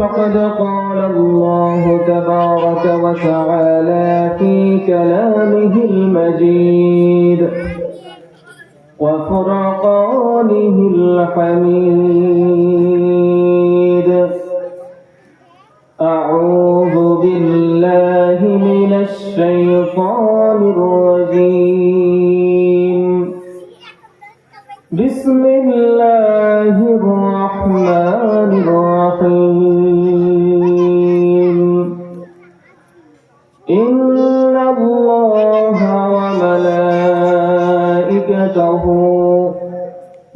فقد قال الله تبارك وتعالى في كلامه المجيد وفرقانه الحميد. أعوذ بالله من الشيطان الرجيم. بسم الله الرحمن الرحيم. إن الله وملائكته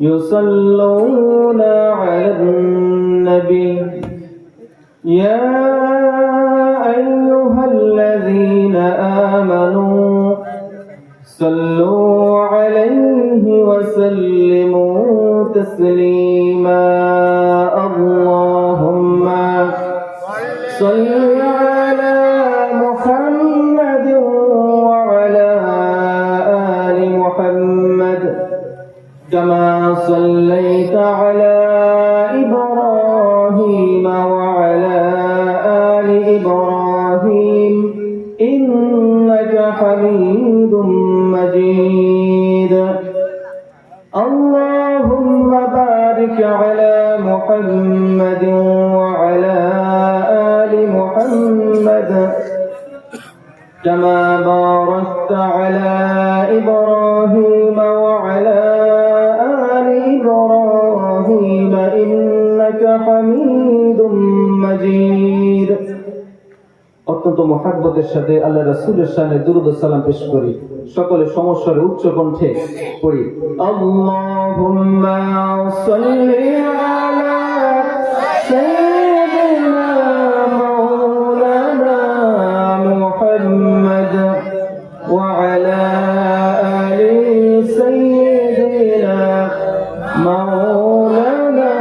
يصلون على النبي يا أيها الذين آمنوا صلوا عليه وسلموا تسليما. اللهم صل على محمد وعلى آل محمد كما صليت على إبراهيم وعلى آل إبراهيم إنك حميد مجيد. اللهم بارك على محمد وعلى آل محمد كما باركت على إبراهيم وعلى آل إبراهيم إنك حميد مجيد. অত্যন্ত মুহাব্বতের সাথে আল্লাহ রাসূলের শানে দুরূদ ও সালাম পেশ করি। সকলে সমস্বরে উচ্চ কণ্ঠে পড়ি। আল্লাহুম্মা সাল্লি আলা সাইয়্যিদিনা মাওলানা মুহাম্মদ ওয়া আলা আলি সাইয়্যিদিনা মাওলানা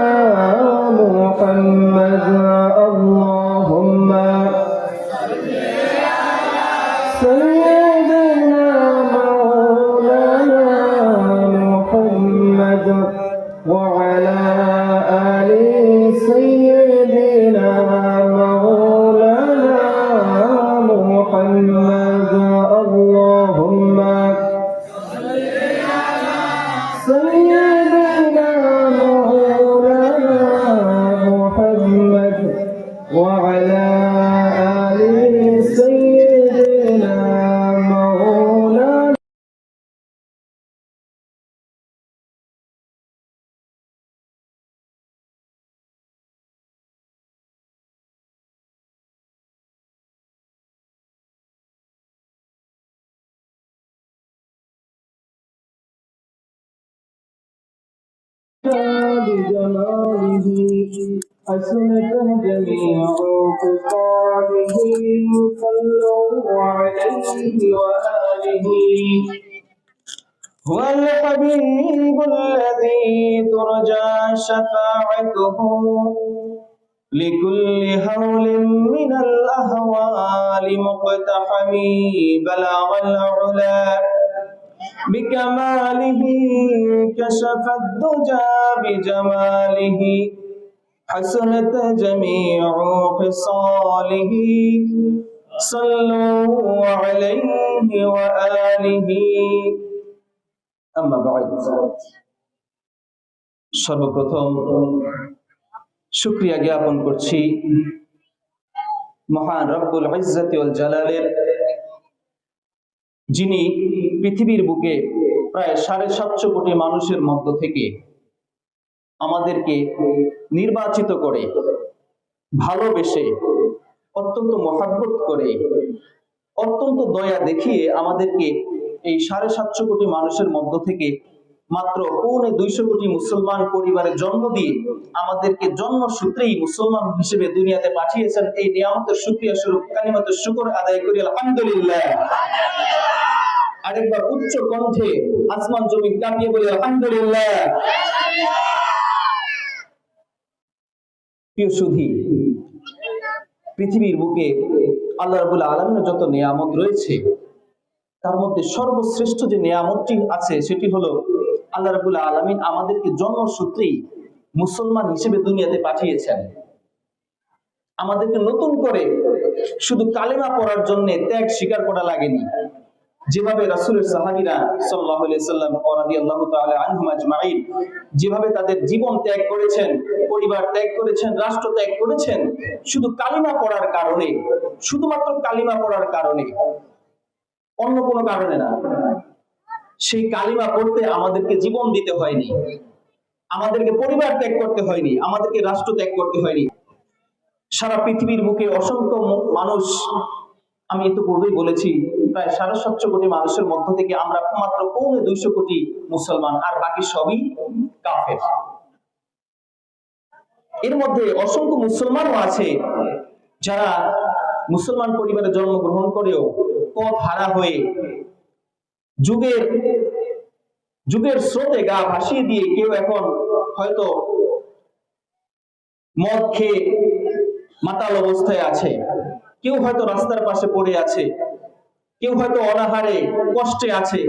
মুহাম্মদ। আল্লাহুম্মা سيدنا مولانا محمد وعلى آل سيدنا مولانا محمد. اللهم سيدنا مولانا محمد وعلى آل سيدنا مولانا. بجلاله حسنت جميع خصاله. صلوا عليه وآله. هو الحبيب الذي ترجى شفاعته لكل هول من الأهوال مقتحم. بلغ العلا بكماله كشف الدجى بجماله حسنت جميع خصاله. صلوا عليه وآله. أما بعد. সর্বপ্রথম শুকরিয়া জ্ঞাপন করছি মহান রব্বুল ইজ্জতি ওয়াল জালালের, যিনি পৃথিবীর বুকে প্রায় 7.5 কোটি মানুষের মধ্য থেকে আমাদেরকে নির্বাচিত করে, ভালোবেসে, অত্যন্ত মহাব্বত করে, অত্যন্ত দয়া দেখিয়ে আমাদেরকে এই 7.5 কোটি মানুষের মধ্য থেকে মাত্র 250 কোটি মুসলমান পরিবারে জন্ম দিয়ে আমাদেরকে জন্মসূত্রেই মুসলমান হিসেবে দুনিয়াতে পাঠিয়েছেন। এই নিয়ামতের শুকরিয়া স্বরূপ কালিমাতুশ শুকর আদায় করি আলহামদুলিল্লাহ। আরেকবার উচ্চ কণ্ঠে আসমান জমিন কাঁপিয়ে বলি আলহামদুলিল্লাহ। প্রিয় সুধী, পৃথিবীর বুকে আল্লাহ রাব্বুল আলামিনের যত নিয়ামত রয়েছে তার মধ্যে সর্বশ্রেষ্ঠ যে নিয়ামতটি আছে সেটি হলো আল্লাহ রাব্বুল আলামিন আমাদেরকে জন্মসূত্রেই মুসলমান হিসেবে দুনিয়াতে পাঠিয়েছেন। আমাদেরকে নতুন করে শুধু কালেমা পড়ার জন্য ত্যাগ স্বীকার করা লাগেনি। যেভাবে রাসূলের সাহাবীরা সাল্লাল্লাহু আলাইহি সাল্লাম রাদিয়াল্লাহু তাআলা আনহুম আজমাইন যেভাবে তাদের জীবন ত্যাগ করেছেন, পরিবার ত্যাগ করেছেন, রাষ্ট্র ত্যাগ করেছেন শুধু কালিমা পড়ার কারণে, শুধুমাত্র কালিমা পড়ার কারণে, অন্য কোনো কারণে না। সেই কালিমা পড়তে আমাদেরকে জীবন দিতে হয়নি, আমাদেরকে পরিবার ত্যাগ করতে হয়নি, আমাদেরকে রাষ্ট্র ত্যাগ করতে হয়নি। সারা পৃথিবীর বুকে অসংখ্য মানুষ, আমি একটু পূর্বেই বলেছি, প্রায় 7.5 কোটি মানুষের মধ্য থেকে আমরা মাত্র 250 কোটি মুসলমান, আর বাকি সবই কাফের। এর মধ্যে অসংখ্য মুসলমানও আছে যারা মুসলমান পরিবারে জন্মগ্রহণ করেও পথ হারা হয়ে যুগের স্রোতে গা ভাসিয়ে দিয়ে কেউ এখন হয়তো মদ খেয়ে মাতাল অবস্থায় আছে, কেউ হয়তো রাস্তার পাশে পড়ে আছে, কেউ হয়তো অনাহারে কষ্টে আছে,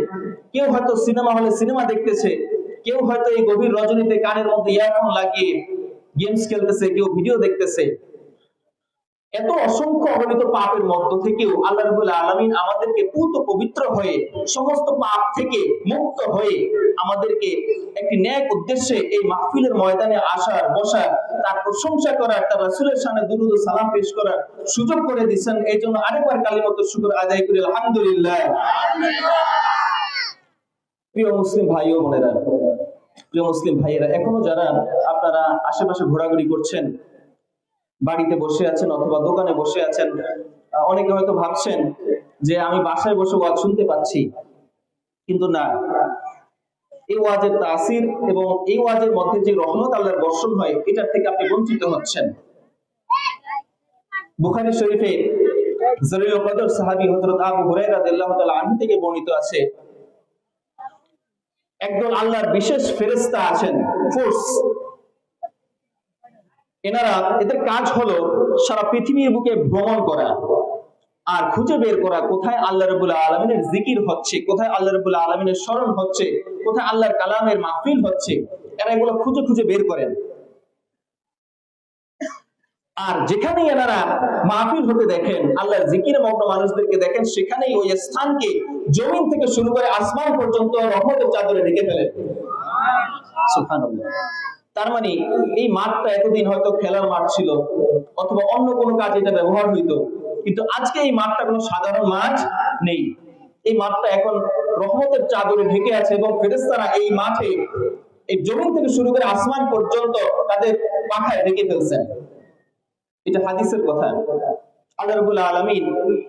কেউ হয়তো সিনেমা হলে সিনেমা দেখতেছে, কেউ হয়তো এই গভীর রজনীতে কানের মধ্যে ইয়ারফোন লাগিয়ে গেমস খেলতেছে, কেউ ভিডিও দেখতেছে। এত অসংখ্য অগণিত পাপের মধ্য থেকেও আল্লাহ রাব্বুল আলামিন আমাদেরকে পূত পবিত্র হয়ে সমস্ত পাপ থেকে মুক্ত হয়ে আমাদেরকে একটি ন্যাক উদ্দেশ্যে এই মাহফিলের ময়দানে আসার, বসার, তার প্রশংসা করার, তার রাসূলের শানে দুরূদ ও সালাম পেশ করার সুযোগ করে দিয়েছেন। এই জন্য আরেকবার কালিমাতুশ শুকর আদায় করি আলহামদুলিল্লাহ। প্রিয় মুসলিম ভাই ও বোনেরা, প্রিয় মুসলিম ভাইয়েরা, এখনো যারা আপনারা আশেপাশে ঘোরাঘুরি করছেন, বাড়িতে বসে আছেন অথবা দোকানে বসে আছেন, অনেকে হয়তো ভাবছেন যে আমি বাসায় বসে ওয়াজ শুনতে পাচ্ছি, কিন্তু না, এই ওয়াজের তাসির এবং এই ওয়াজের মধ্যে যে রহমত আল্লাহর বর্ষণ হয়, এটার থেকে আপনি বঞ্চিত হচ্ছেন। বুখারী শরীফে জলিলুল কদর সাহাবী হযরত আবু হুরায়রা রাদিয়াল্লাহু তাআলা আনহু থেকে বর্ণিত আছে, একদল আল্লাহর বিশেষ ফেরেশতা আছেন, ফোর্স। এদের কাজ হলো সারা পৃথিবীর বুকে ভ্রমণ করা আর খুঁজে বের করা কোথায় আল্লাহ রাব্বুল আলামিনের জিকির হচ্ছে, কোথায় আল্লাহ রাব্বুল আলামিনের স্মরণ হচ্ছে, কোথায় আল্লাহর কালামের মাহফিল হচ্ছে। এরা এগুলো খুঁজে খুঁজে বের করেন। আর যেখানেই এনারা মাহফিল হতে দেখেন, আল্লাহর জিকিরে মগ্ন মানুষদেরকে দেখেন, সেখানেই ওই স্থানকে জমিন থেকে শুরু করে আসমান পর্যন্ত রহমতের চাদরে ঢেকে ফেলেন। সুবহানাল্লাহ। তার মানে এই মাঠটা এতদিন হয়তো খেলার মাঠ ছিল অথবা অন্য কোনো কাজে এটা ব্যবহার হইতো, কিন্তু আজকে এই মাঠটা কোনো সাধারণ মাঠ নেই। এই মাঠটা এখন রহমতের চাদরে ঢেকে আছে এবং ফেরেশতারা এই মাঠে এই জমিন থেকে শুরু করে আসমান পর্যন্ত তাদের পাখায় ঢেকে ফেলছেন। এটা হাদিসের কথা। আল্লাহ রাব্বুল আলামিন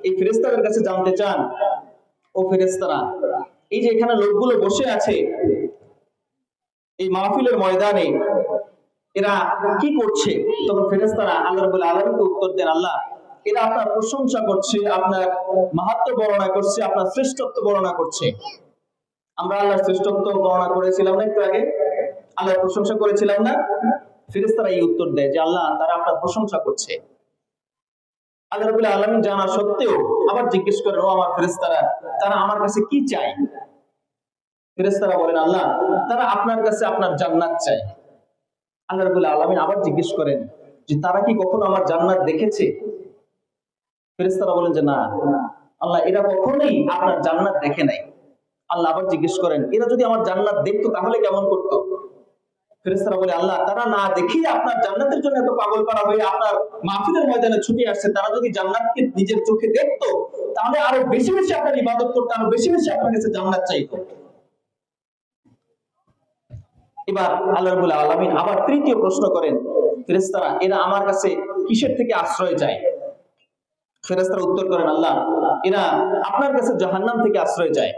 এই ফেরেশতাদের কাছে জানতে চান, ও ফেরেশতারা, এই যে এখানে লোকগুলো বসে আছে এই মাহফিলের ময়দানে, এরা কি করছে? তখন ফেরেশতারা আল্লাহ রাব্বুল আলামিনকে উত্তর দেন, আল্লাহ, এরা আপনার প্রশংসা করছে, আপনার মাহাত্ম্য বর্ণনা করছে, আপনার শ্রেষ্ঠত্ব বর্ণনা করছে। আমরা আল্লাহর শ্রেষ্ঠত্ব বর্ণনা করেছিলাম না একটু আগে, আল্লাহর প্রশংসা করেছিলাম না? ফেরেশতারা এই উত্তর দেয় যে আল্লাহ, তারা আপনার প্রশংসা করছে। আল্লাহ রাব্বুল আলামিন জানা সত্ত্বেও আবার জিজ্ঞেস করেন, ও আমার ফেরেশতারা, তারা আমার কাছে কি চায়? ফেরেশতারা বলেন, আল্লাহ, তারা আপনার কাছে আপনার জান্নাত চায়। আল্লাহ রাব্বুল আলামিন আবার জিজ্ঞেস করেন যে তারা কি কখনো আমার জান্নাত দেখেছে? ফেরেশতারা বলেন যে না, আল্লাহ, এরা কখনোই আপনার জান্নাত দেখে নাই। আল্লাহ আবার জিজ্ঞেস করেন, এরা যদি আমার জান্নাত দেখতো তাহলে কেমন করতো? ফেরেশতারা বলে, আল্লাহ, তারা না দেখি আপনার জান্নাতের জন্য এত পাগল পারা হয়ে আপনার মাহফিলের ময়দানে ছুটে আসছে, তারা যদি জান্নাতকে নিজের চোখে দেখতো তাহলে আরো বেশি বেশি আপনার ইবাদত করতো, আরো বেশি বেশি আপনার কাছে জান্নাত চাইতো। এবার আল্লাহ রাব্বুল আলামিন আবার তৃতীয় প্রশ্ন করেন, ফেরেশতারা, এরা আমার কাছে কিসের থেকে আশ্রয় চায়? ফেরেশতারা উত্তর করেন, আল্লাহ, এরা আপনার কাছে জাহান্নাম থেকে আশ্রয় চায়।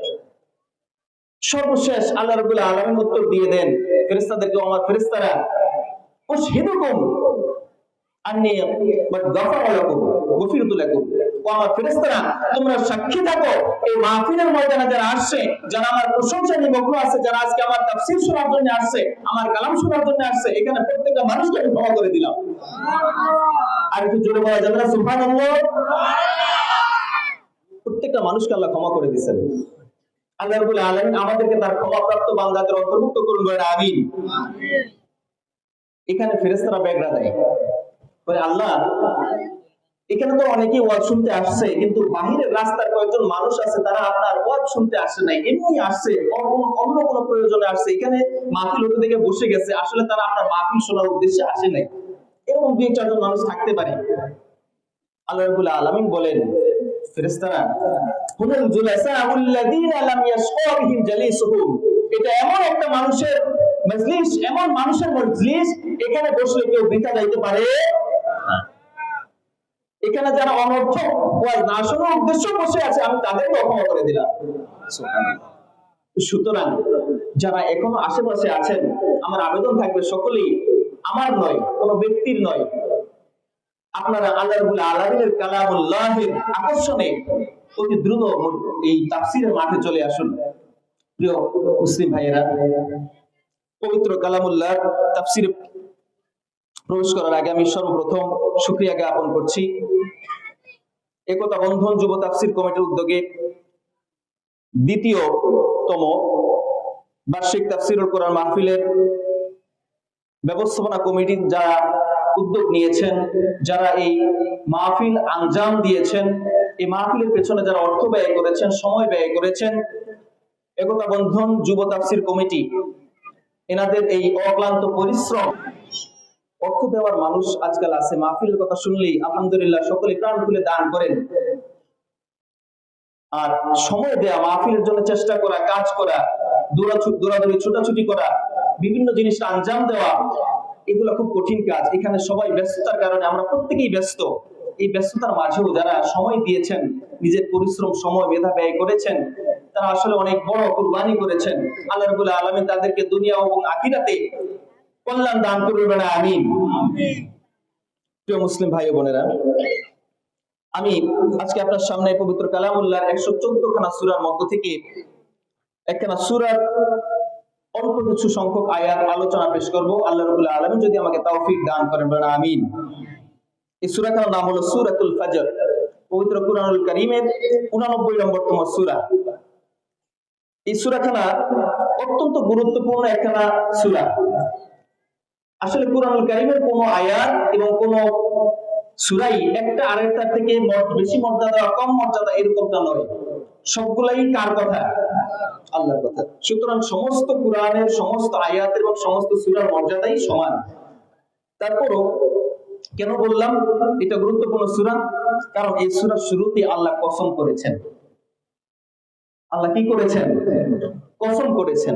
সর্বশেষ আল্লাহ রাব্বুল আলামিন উত্তর দিয়ে দেন ফেরেশতাদেরকে, আমার ফেরেশতারা, উশহিদুকুম আন্নী গাফারা লাকুম গফিরতু লাকুম, ও আমার ফেরেশতারা, তোমরা সাক্ষী থাকো, এই মাহফিলের ময়দানে যারা আসছে, যারা আমার প্রশংসা নিমগ্ন আছে, যারা আজকে আমার তাফসীর শোনার জন্য আসছে, আমার কালাম শোনার জন্য আসছে, এখানে প্রত্যেকটা মানুষকে আমি ক্ষমা করে দিলাম। আর একটু জোরে বলা যাবে না সুবহানাল্লাহ? প্রত্যেকটা মানুষকে আল্লাহ ক্ষমা করে দিয়েছেন। আল্লাহ রাব্বুল আলামিন আমাদেরকে তার ক্ষমাপ্রাপ্ত বান্দাদের অন্তর্ভুক্ত করুন, বলেন আমিন। এখানে ফেরেশতারা ব্যাগরা দেয়, বলে আল্লাহ, এখানে তো অনেকেই ওয়াজ শুনতে আসছে, কিন্তু বাহিরের রাস্তার কয়েকজন মানুষ আছে, তারা আপনার ওয়াজ শুনতে আসে নাই, এমনি আসছে, অন্য কোনো প্রয়োজনে আসছে, এখানে মাহফিল হতে দেখে বসে গেছে, আসলে তারা আপনার মাহফিল শোনার উদ্দেশ্যে আসে নাই। এরকম 2-4 জন মানুষ থাকতে পারে। আল্লাহ রাব্বুল আলামিন বলেন, ফেরেশতারা, হুমুল জুলাসাউল্লাযীনা লাম ইয়াশকা বিহিম জালিসুহুম, এটা এমন একটা মানুষের মজলিস, এমন মানুষের মজলিস, এখানে বসলে কেউ বৃথা যাইতে পারে না। এখানে যারা অনর্থক ওয়াজ না শোনার উদ্দেশ্য বসে আছে, আমি তাদেরকে ক্ষমা করে দিলাম। সুতরাং যারা এখনো আশেপাশে আছেন, আমার আবেদন থাকবে সকলেই, আমার নয়, কোনো ব্যক্তির নয়, আপনারা আল্লাহ রাব্বুল আলামিনের কালামুল্লাহের আকর্ষণে অতি দ্রুত এই তাফসীরের মাঠে চলে আসুন। প্রিয় মুসলিম ভাইয়েরা, পবিত্র কালামুল্লাহর তাফসীরে প্রবেশ করার আগে আমি সর্বপ্রথম শুকরিয়া জ্ঞাপন করছি একতা বন্ধন যুব তাফসীর কমিটির উদ্যোগে ২য়তম বার্ষিক তাফসীরুল কোরআন মাহফিলের ব্যবস্থাপনা কমিটি যারা উদ্যোগ নিয়েছেন, যারা এই মাহফিল আঞ্জাম দিয়েছেন, এই মাহফিলের পেছনে যারা অর্থ ব্যয় করেছেন, সময় ব্যয় করেছেন, একতা বন্ধন যুব তাফসীর কমিটি, এনাদের এই অক্লান্ত পরিশ্রম, অর্থ দেওয়ার মানুষ আজকাল আছে, মাহফিলের কথা শুনলেই আলহামদুলিল্লাহ সকলে প্রাণ খুলে দান করেন। আর সময় দেয়া, মাহফিলের জন্য চেষ্টা করা, কাজ করা, দৌড়াদৌড়ি ছোটাছুটি করা, বিভিন্ন জিনিস আঞ্জাম দেওয়া, এগুলো খুব কঠিন কাজ। এখানে সবাই ব্যস্ততার কারণে আমরা প্রত্যেকেই ব্যস্ত। এই ব্যস্ততার মাঝেও যারা সময় দিয়েছেন, নিজের পরিশ্রম, সময়, মেধা ব্যয় করেছেন, তারা আসলে অনেক বড় কুরবানি করেছেন। আল্লাহ রাব্বুল আলামিন তাদেরকে দুনিয়া এবং আখিরাতে কল্যাণ দান করবেন, আমিন। প্রিয় মুসলিম ভাই ও বোনেরা, আমি আজকে আপনার সামনে পবিত্র কালামুল্লাহর 114 খানা সূরার মধ্য থেকে একখানা সূরার অল্প কিছু সংখ্যক আয়াত আলোচনা পেশ করব। আল্লাহ রাব্বুল আলামিন যদি আমাকে তৌফিক দান করেন, বলেন আমিন। এই সূরাটার নাম হলো সূরাতুল ফজর, পবিত্র কুরআনুল কারীমের 89 নম্বরতম সূরা। এই সূরাখানা অত্যন্ত গুরুত্বপূর্ণ একখানা সূরা। আসলে কুরআনুল কারীমের কোন আয়াত এবং কোন সূরাই একটা আরেকটার থেকে বেশি মর্যাদা, কম মর্যাদা এরকমটা নয়, সবগুলাই কার কথা? আল্লাহর কথা। সুতরাং সমস্ত কুরআনের সমস্ত আয়াত এবং সমস্ত সূরার মর্যাদাই সমান। তারপরও কেন বললাম এটা গুরুত্বপূর্ণ সূরা? কারণ এই সূরার শুরুতে আল্লাহ কসম করেছেন। আল্লাহ কি করেছেন? কসম করেছেন।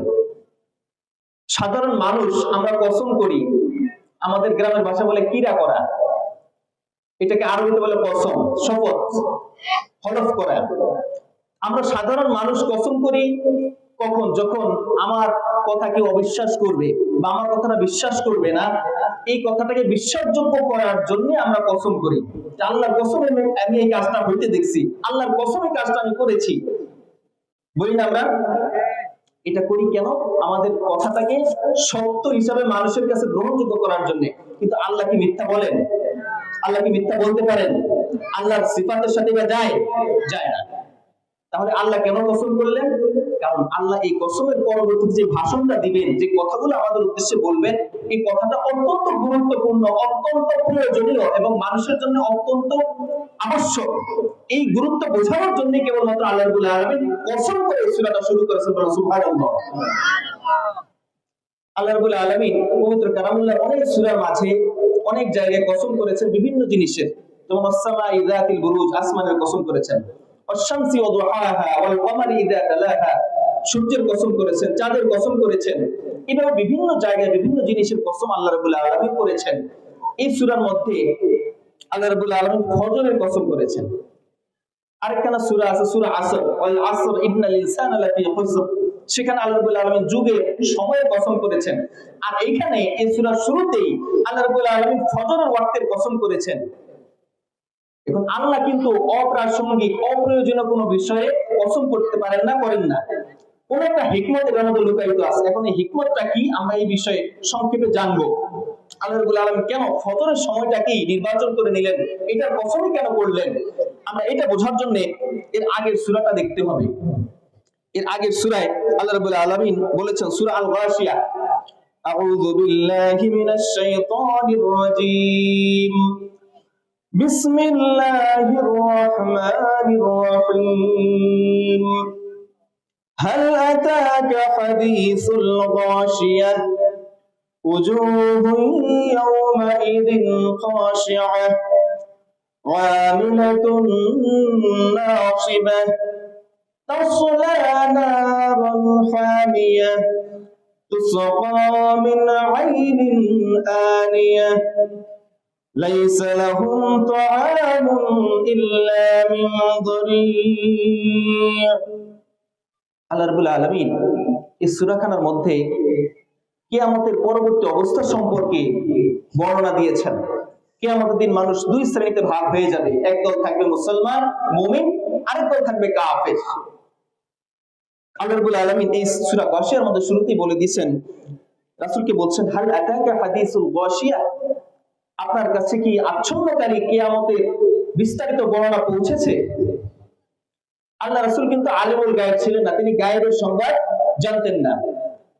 সাধারণ মানুষ আমরা কসম করি, আমাদের গ্রামের ভাষা বলে কিরা করা, এটাকে আরবিতে বলে কসম, শপথ, হলফ করা। আমরা সাধারণ মানুষ কসম করি কখন? যখন আমার কথা কেউ অবিশ্বাস করবে বা আমার কথাটা বিশ্বাস করবে না, এই কথাটাকে বিশ্বাসযোগ্য করার জন্য আমরা কসম করি। আল্লাহর কসমে আমি এই কাজটা হইতে দেখছি, আল্লাহর কসমে কাজটা আমি করেছি, বলি না আমরা? এটা করি কেন? আমাদের কথাটাকে সত্য হিসাবে মানুষের কাছে গ্রহণযোগ্য করার জন্য। কিন্তু আল্লাহ কি মিথ্যা বলেন? আল্লাহ কি মিথ্যা বলতে পারেন? আল্লাহর সিফাতের সাথে যায় না। তাহলে আল্লাহ কেন কসম করলেন? কারণ আল্লাহ এই কসমের পরবর্তীতে যে ভাষণটা দিবেন, যে কথাগুলো আমাদের উদ্দেশ্যে বলবেন, এই কথাটা অত্যন্ত গুরুত্বপূর্ণ, অত্যন্ত প্রয়োজনীয় এবং মানুষের জন্য অত্যন্ত আবশ্যক। এই গুরুত্ব বোঝানোর জন্য কেবলমাত্র আল্লাহ রাব্বুল আলামিন কসম করে সূরাটা শুরু করেছেন। সুবহানাল্লাহ। আল্লাহ রাব্বুল আলামিন পবিত্র কালামুল্লাহর অনেক সূরার মাঝে অনেক জায়গায় কসম করেছেন বিভিন্ন জিনিসের। যেমন আসসামাই যাতিল বুরুজ, আসমানের কসম করেছেন। অশ-শামসি ওয়া দুহাহা ওয়াল কমারি ইযা তালাহা, সূর্যের কসম করেছেন, চাঁদের কসম করেছেন। এভাবে বিভিন্ন জায়গায় বিভিন্ন জিনিসের কসম আল্লাহ রাব্বুল আলামিন করেছেন। এই সূরার মধ্যে আল্লাহ রাব্বুল আলামিন ফজরের কসম করেছেন। আরেকখানা সূরা আছে সূরা আসর, ওয়াল আসর ইন্নাল ইনসানা লাফি খুসর, সেখানে আল্লাহ রাব্বুল আলামিন যুগের, সময়ের কসম করেছেন। আর এইখানে এই সূরার শুরুতেই আল্লাহ রাব্বুল আলামিন ফজরের ওয়াক্তের কসম করেছেন। এখন আল্লাহ কিন্তু অপ্রাসঙ্গিক, অপ্রয়োজনীয় কোনো বিষয়ে কসম করতে পারেন না, করেন না। কোন একটা হিকমত এর মধ্যে লুকায়িত আছে। এখন এই হিকমতটা কি আমরা এই বিষয়ে সংক্ষেপে জানবো। আল্লাহ রাব্বুল আলামিন কেন ফজরের সময়টাকেই নির্বাচন করে নিলেন, এটার কসমই কেন করলেন, আমরা এটা বোঝার জন্য এর আগের সূরাটা দেখতে হবে। এর আগের সূরায় আল্লাহ রাব্বুল আলামিন বলেছেন, সূরা আল গাশিয়া, আউযু বিল্লাহি মিনাশ শাইতানির রাজীম, বিসমিল্লাহির রহমানির রহিম। হাল আতাকা হাদিসুল গাশিয়াহ ওয়াজুহুন ইয়াওমাইযিন খাশিআহ আমিলাতুন নাসিবাহ তাসলা নারান হামিয়াহ তুসকা মিন আইনিন আনিয়াহ লাইসা লাহুম তাআমুন ইল্লা মিন দরি'। আল্লাহ রাব্বুল আলামিন এই সূরাখানার মধ্যে কিয়ামতের পরবর্তী অবস্থা সম্পর্কে বর্ণনা দিয়েছেন। কিয়ামতের দিন মানুষ দুই শ্রেণীতে ভাগ হয়ে যাবে, একদল থাকবে মুসলমান মুমিন, আরেক দল থাকবে কাফের। আল্লাহ রাব্বুল আলামিন এই সূরা গাশিয়ার মধ্যে শুরুতেই বলে দিয়েছেন, রাসূলকে বলছেন, হাল আতাকা হাদিসুল গাশিয়া, আপনার কাছে কি আচ্ছন্নকারী কিয়ামতের বিস্তারিত বর্ণনা পৌঁছেছে? আল্লাহ রাসূল কিন্তু আলিমুল গায়ব ছিলেন না, তিনি গায়বের সংবাদ জানতেন না।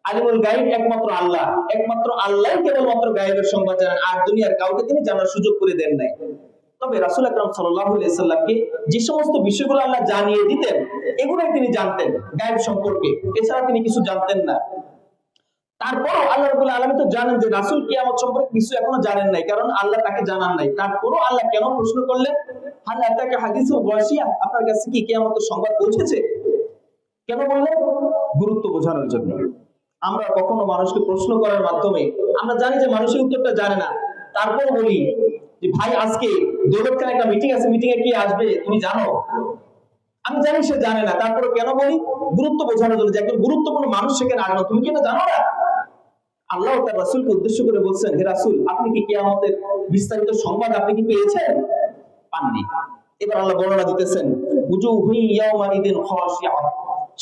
আলিমুল গায়ব একমাত্র আল্লাহ, একমাত্র আল্লাহই কেবলমাত্র গায়বের সংবাদ জানেন, আর দুনিয়ার কাউকে তিনি জানার সুযোগ করে দেন নাই। তবে রাসূল আকরাম সাল্লাল্লাহু আলাইহি সাল্লামকে যে সমস্ত বিষয়গুলো আল্লাহ জানিয়ে দিতেন এগুলোই তিনি জানতেন গায়ব সম্পর্কে, এছাড়া তিনি কিছু জানতেন না। তারপরও আল্লাহ রাব্বুল আলামিন তো জানেন যে রাসূল কিয়ামত সম্পর্কে কিছু এখনো জানেন নাই, কারণ আল্লাহ তাকে জানান নাই। তারপরও আল্লাহ কেন প্রশ্ন করলেন, হাল আতাকা হাদিসুল গাশিয়া, আপনার কাছে কি কিয়ামতের সংবাদ পৌঁছেছে? কেন বললেন? গুরুত্ব বোঝানোর জন্য। আমরা কখনো মানুষকে প্রশ্ন করার মাধ্যমে আমরা জানি যে মানুষের উত্তরটা জানে না, তারপর বলি যে ভাই আজকে দৌলতখানে একটা মিটিং আছে, মিটিং এ কি আসবে তুমি জানো? আমি জানি সে জানে না, তারপরে কেন বলি? গুরুত্ব বোঝানোর জন্য, যে একজন গুরুত্বপূর্ণ মানুষ সেখানে আসবে, তুমি কি এটা জানো না? আল্লাহ তার রাসূলকে উদ্দেশ্য করে বলছেন, হে রাসূল, আপনি কি কিয়ামতের বিস্তারিত সংবাদ আপনি কি পেয়েছেন? পাননি। এবার আল্লাহ বর্ণনা দিতেছেন, উজুহুন ইয়াওমাইযিন খাশিআহ,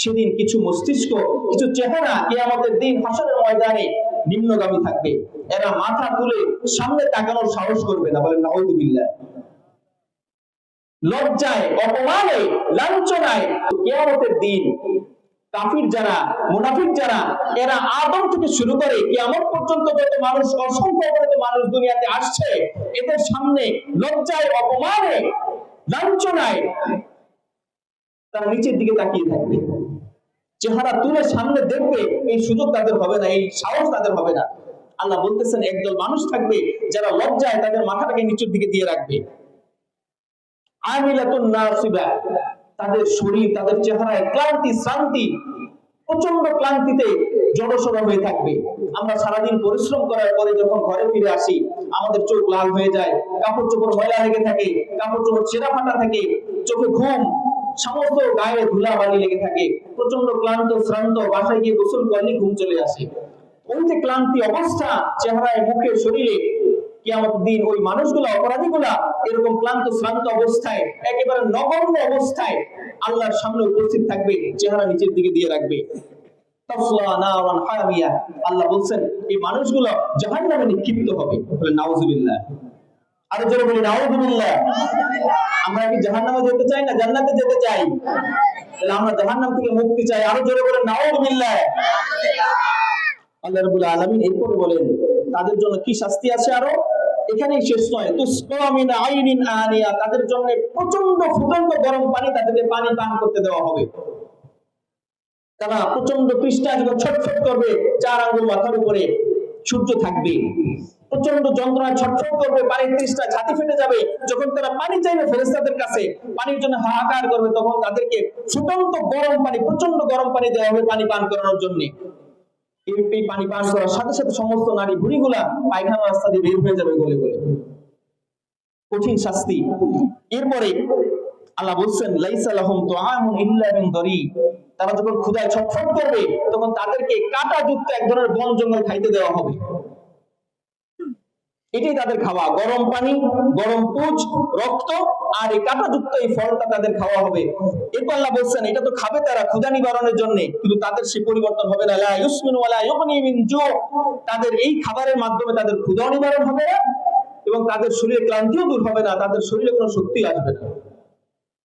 সেদিন কিছু মস্তিষ্ক, কিছু চেহারা কিয়ামতের দিন হাসরের ময়দানে নিম্নগামী থাকবে, এরা মাথা তুলে সামনে তাকানোর সাহস করবে না। বলেন নাউযুবিল্লাহ। লজ্জায়, অপমানে, লাঞ্ছনায় কিয়ামতের দিন কাফির যারা, মুনাফিক যারা, এরা আদম থেকে শুরু করে কিয়ামত পর্যন্ত যত মানুষ, অসংখ্য যত মানুষ দুনিয়াতে আসছে, এদের সামনে লজ্জায়, অপমানে, লাঞ্ছনায় তারা নিচের দিকে তাকিয়ে থাকবে। চেহারা তুলে সামনে দেখবে এই সুযোগ তাদের হবে না, এই সাহস তাদের হবে না। আল্লাহ বলতেছেন, একদল মানুষ থাকবে যারা লজ্জায় তাদের মাথাটাকে নিচের দিকে দিয়ে রাখবে। আমিলাতুন নাসিবা, তাদের শরীর, তাদের চেহারায় ক্লান্তি, শ্রান্তি, প্রচন্ড ক্লান্তিতে জড়সড় হয়ে থাকবে। আমরা সারাদিন পরিশ্রম করার পরে যখন ঘরে ফিরে আসি, আমাদের চোখ লাল হয়ে যায়, কাপড় চোপড় ময়লা লেগে থাকে, কাপড় চোপড় ছেঁড়া ফাটা থাকে, চোখে ঘুম, সমস্ত গায়ে ধুলাবালি লেগে থাকে, প্রচন্ড ক্লান্ত শ্রান্ত, বাসায় গিয়ে গোসল করলে ঘুম চলে আসে। ওই যে ক্লান্তি অবস্থা চেহারায়, মুখে, শরীরে, কিয়ামতের দিন ওই মানুষগুলা, অপরাধীগুলা এরকম ক্লান্ত শ্রান্ত অবস্থায়, একেবারে নগণ্য অবস্থায় আল্লাহর সামনে উপস্থিত থাকবে, চেহারা নিচের দিকে দিয়ে রাখবে। তাসলা নারান হামিয়া, আল্লাহ বলছেন এই মানুষগুলো জাহান্নামে নিক্ষিপ্ত হবে। বলে নাউযুবিল্লাহ। আরো জোরে বলি নাউযুবিল্লাহ। আমরা কি জাহান্নামে যেতে চাই না জান্নাতে যেতে চাই? তাহলে আমরা জাহান্নাম থেকে মুক্তি চাই। আরো জোরে বলে নাউযুবিল্লাহ। আল্লাহ রাব্বুল আলামিন এরপর বলেন তাদের জন্য কি শাস্তি আছে। আরো এখানেই শেষ নয়, তুসকা মিন আইনিন আনিয়া, তাদের জন্য প্রচন্ড ফুটন্ত গরম পানি, তাদেরকে পানি পান করতে দেওয়া হবে। তারা প্রচন্ড তৃষ্ণায় যখন ছটফট করবে, 4 আঙ্গুল মাথার উপরে সূর্য থাকবে, প্রচন্ড যন্ত্রণায় ছটফট করবে, পানির তৃষ্ণা ছাতি ফেটে যাবে। যখন তারা পানি চাইবে ফেরেশতাদের কাছে, পানির জন্য হাহাকার করবে, তখন তাদেরকে ফুটন্ত গরম পানি, প্রচন্ড গরম পানি দেওয়া হবে পানি পান করানোর জন্য। এই পানি পান করার সাথে সাথে সমস্ত নারী ভুঁড়িগুলা পায়খানা রাস্তা দিয়ে বের হয়ে যাবে গলে গলে। কঠিন শাস্তি। এরপরে আল্লাহ বলছেন, লাইসা লাহুম তুআমুন ইল্লা মিন দরি, তারা যখন ক্ষুধায় ছটফট করবে তখন তাদেরকে কাঁটাযুক্ত এক ধরনের বন জঙ্গল খাইতে দেওয়া হবে। এটাই তাদের খাওয়া, গরম পানি, গরম পুঁজ, রক্ত আর এই কাঁটাযুক্ত এই ফলটা তাদের খাওয়া হবে। এরপর আল্লাহ বলছেন এটা তো খাবে তারা ক্ষুধা নিবারণের জন্য, কিন্তু তাদের সে পরিবর্তন হবে না। লা ইউসমিনু ওয়ালা ইউগনি মিন জু, তাদের এই খাবারের মাধ্যমে তাদের ক্ষুধা নিবারণ হবে না এবং তাদের শরীরে ক্লান্তিও দূর হবে না, তাদের শরীরে কোনো শক্তি আসবে না।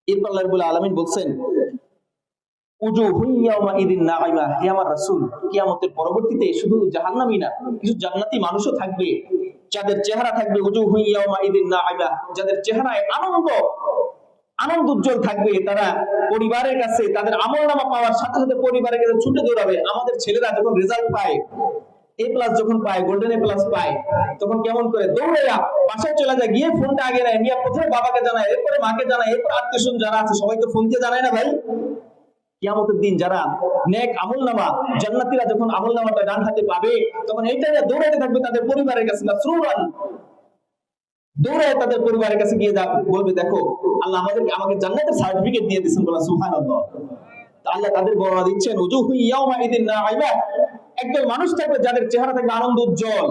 এরপর আল্লাহ রাব্বুল আলামিন বলছেন, উজুহুন ইয়াওমাইযিন নাঈমা, হে আমার রাসূল, কিয়ামতের পরবর্তীতে শুধু জাহান্নামী না, কিছু জান্নাতি মানুষও থাকবে। যাদের চেহারা থাকবে উজুহু ইয়াউমাইদিন নাঈমা, যাদের চেহারায় আনন্দ উজ্জ্বল থাকবে, তারা পরিবারের কাছে তাদের আমলনামা পাওয়ার সাথে সাথে পরিবারের কাছে ছুটে দৌড়াবে। আমাদের ছেলেরা যখন রেজাল্ট পায়, A+ যখন পায়, গোল্ডেন A+ পায়, তখন কেমন করে দৌড়াইয়া বাসায় চলে যায়, গিয়ে ফোনটা আগে নেয়, নিয়ে প্রথমে বাবাকে জানায়, এরপরে মাকে জানায়, এরপর আত্মীয়স্বজন যারা আছে সবাইকে ফোন দিয়ে জানায় না ভাই? কিয়ামতের দিন যারা নেক আমলনামা, জান্নাতীরা যখন আমলনামাটা ডান হাতে পাবে, তখন এইটা দৌড়াতে থাকবে তাদের পরিবারের কাছে, মাসরুরান, দৌড়ায় তাদের পরিবারের কাছে গিয়ে বলবে, দেখো আল্লাহ আমাকে জান্নাতের সার্টিফিকেট দিয়ে দিয়েছেন, বলা সুবহানাল্লাহ। আল্লাহ তাদের বর্ণনা দিচ্ছেন, উজুহু ইয়াউমাইদিন নাঈমা, একদল মানুষ থাকবে যাদের চেহারা থাকবে আনন্দ উজ্জ্বল,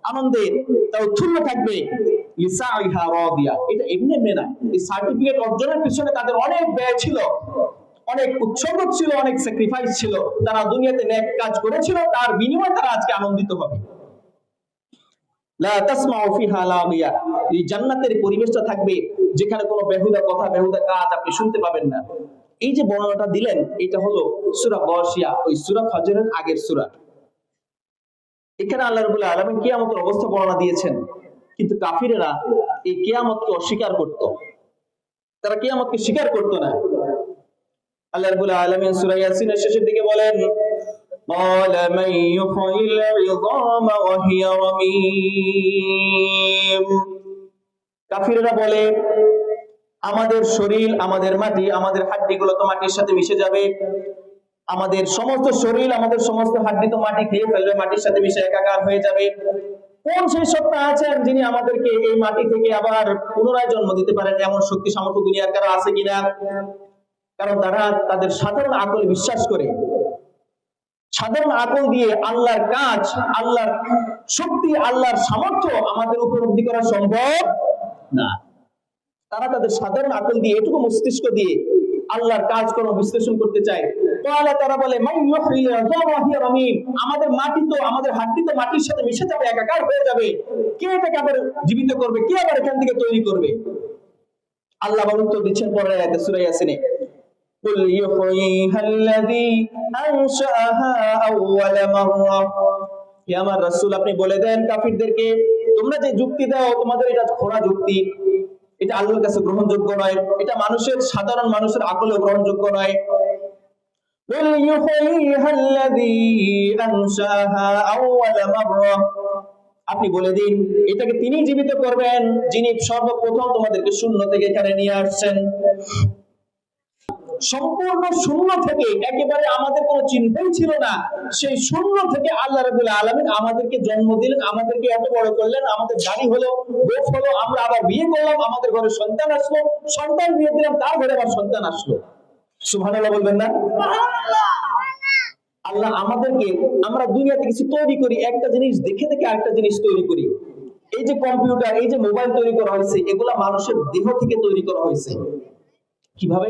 আনন্দে তা উৎফুল্ল থাকবে, লিসাইহা রাদিয়া। এটা এমনি এমনি না, এই সার্টিফিকেট অর্জনের পিছনে তাদের অনেক ব্যয় ছিল, অনেক উৎসর্গ ছিল, অনেক স্যাক্রিফাইস ছিল। তারা দুনিয়াতে নেক কাজ করেছিল, তার বিনিময়ে তারা আজকে আনন্দিত হবে। লা তাসমাউ ফিহা লাগিয়া, এই জান্নাতের পরিবেশটা থাকবে যেখানে কোনো বেহুদা কথা, বেহুদা কাজ আপনি শুনতে পাবেন না। এই যে বর্ণনাটা দিলেন, এটা হলো সূরা গাশিয়া, ওই সূরা ফাজরের আগের সূরা। এখানে আল্লাহ রাব্বুল আলামিন কিয়ামতের অবস্থা বর্ণনা দিয়েছেন, কিন্তু কাফিরেরা এই কিয়ামতকে অস্বীকার করত, তারা কিয়ামতকে স্বীকার করত না। আল্লাহ রাব্বুল আলামিন সূরা ইয়াসিনের শেষের দিকে বলেন, قال من يحيي العظام وهي رميم। কাফিররা বলে, আমাদের শরীর, আমাদের মাটি, আমাদের হাড্ডিগুলো তো মাটির সাথে মিশে যাবে, আমাদের সমস্ত শরীর, আমাদের সমস্ত হাড্ডি তো মাটি খেয়ে ফেলবে, মাটির সাথে মিশে একাকার হয়ে যাবে। কোন সেই সত্তা আছেন যিনি আমাদেরকে এই মাটি থেকে আবার পুনরায় জন্ম দিতে পারেন? এমন শক্তি সামর্থ্য দুনিয়ার কারো আছে কিনা? কারণ তারা তাদের সাধারণ আকল বিশ্বাস করে, সাধারণ আকল দিয়ে আল্লাহর কাজ, আল্লাহর শক্তি, আল্লাহর সামর্থ্য আমাদের উপলব্ধি করা সম্ভব না। তারা তাদের সাধারণ আকল দিয়ে, এটুকু মস্তিষ্ক দিয়ে আল্লাহর কাজকর্ম বিশ্লেষণ করতে চায়। তারা বলে, আমাদের মাটি তো, আমাদের হাড্ডি তো মাটির সাথে মিশে যাবে, একাকার হয়ে যাবে, কে এটাকে আবার জীবিত করবে, কে আবার এখান থেকে তৈরি করবে? আল্লাহ উত্তর দিচ্ছেন পরের আয়াতে সূরা ইয়াসিনে, কুল ইউহয়িহা আল্লাযী আনশাআহা আউওয়ালা মাররা। হে আমার রাসূল, আপনি বলে দেন কাফিরদেরকে, তোমরা যে যুক্তি দাও, তোমাদের এটা খোঁড়া যুক্তি, এটা আল্লাহর কাছে গ্রহণযোগ্য নয়, এটা মানুষের, সাধারণ মানুষের আকলে গ্রহণযোগ্য নয়। কুল ইউহয়িহা আল্লাযী আনশাআহা আউওয়ালা মাররা, আপনি বলে দিন এটাকে তিনি জীবিত করবেন যিনি সর্বপ্রথম তোমাদেরকে শূন্য থেকে এখানে নিয়ে আসছেন। সম্পূর্ণ শূন্য থেকে, একেবারে আমাদের কোনো চিন্তাই ছিল না, সেই শূন্য থেকে আল্লাহ রাব্বুল আলামিন আমাদেরকে জন্ম দিলেন, আমাদেরকে এত বড় করলেন, আমাদের দাড়ি হলো, গোঁফ হলো, আমরা আবার বিয়ে করলাম, আমাদের ঘরে সন্তান আসলো, সন্তান বিয়ে দিলাম, তার ঘরে আবার সন্তান আসলো। সুবহানাল্লাহ বলবেন না? আল্লাহ আমাদেরকে, আমরা দুনিয়াতে কিছু তৈরি করি, একটা জিনিস দেখে দেখে আরেকটা জিনিস তৈরি করি। এই যে কম্পিউটার, এই যে মোবাইল তৈরি করা হয়েছে, এগুলা মানুষের দেহ থেকে তৈরি করা হয়েছে। কিভাবে?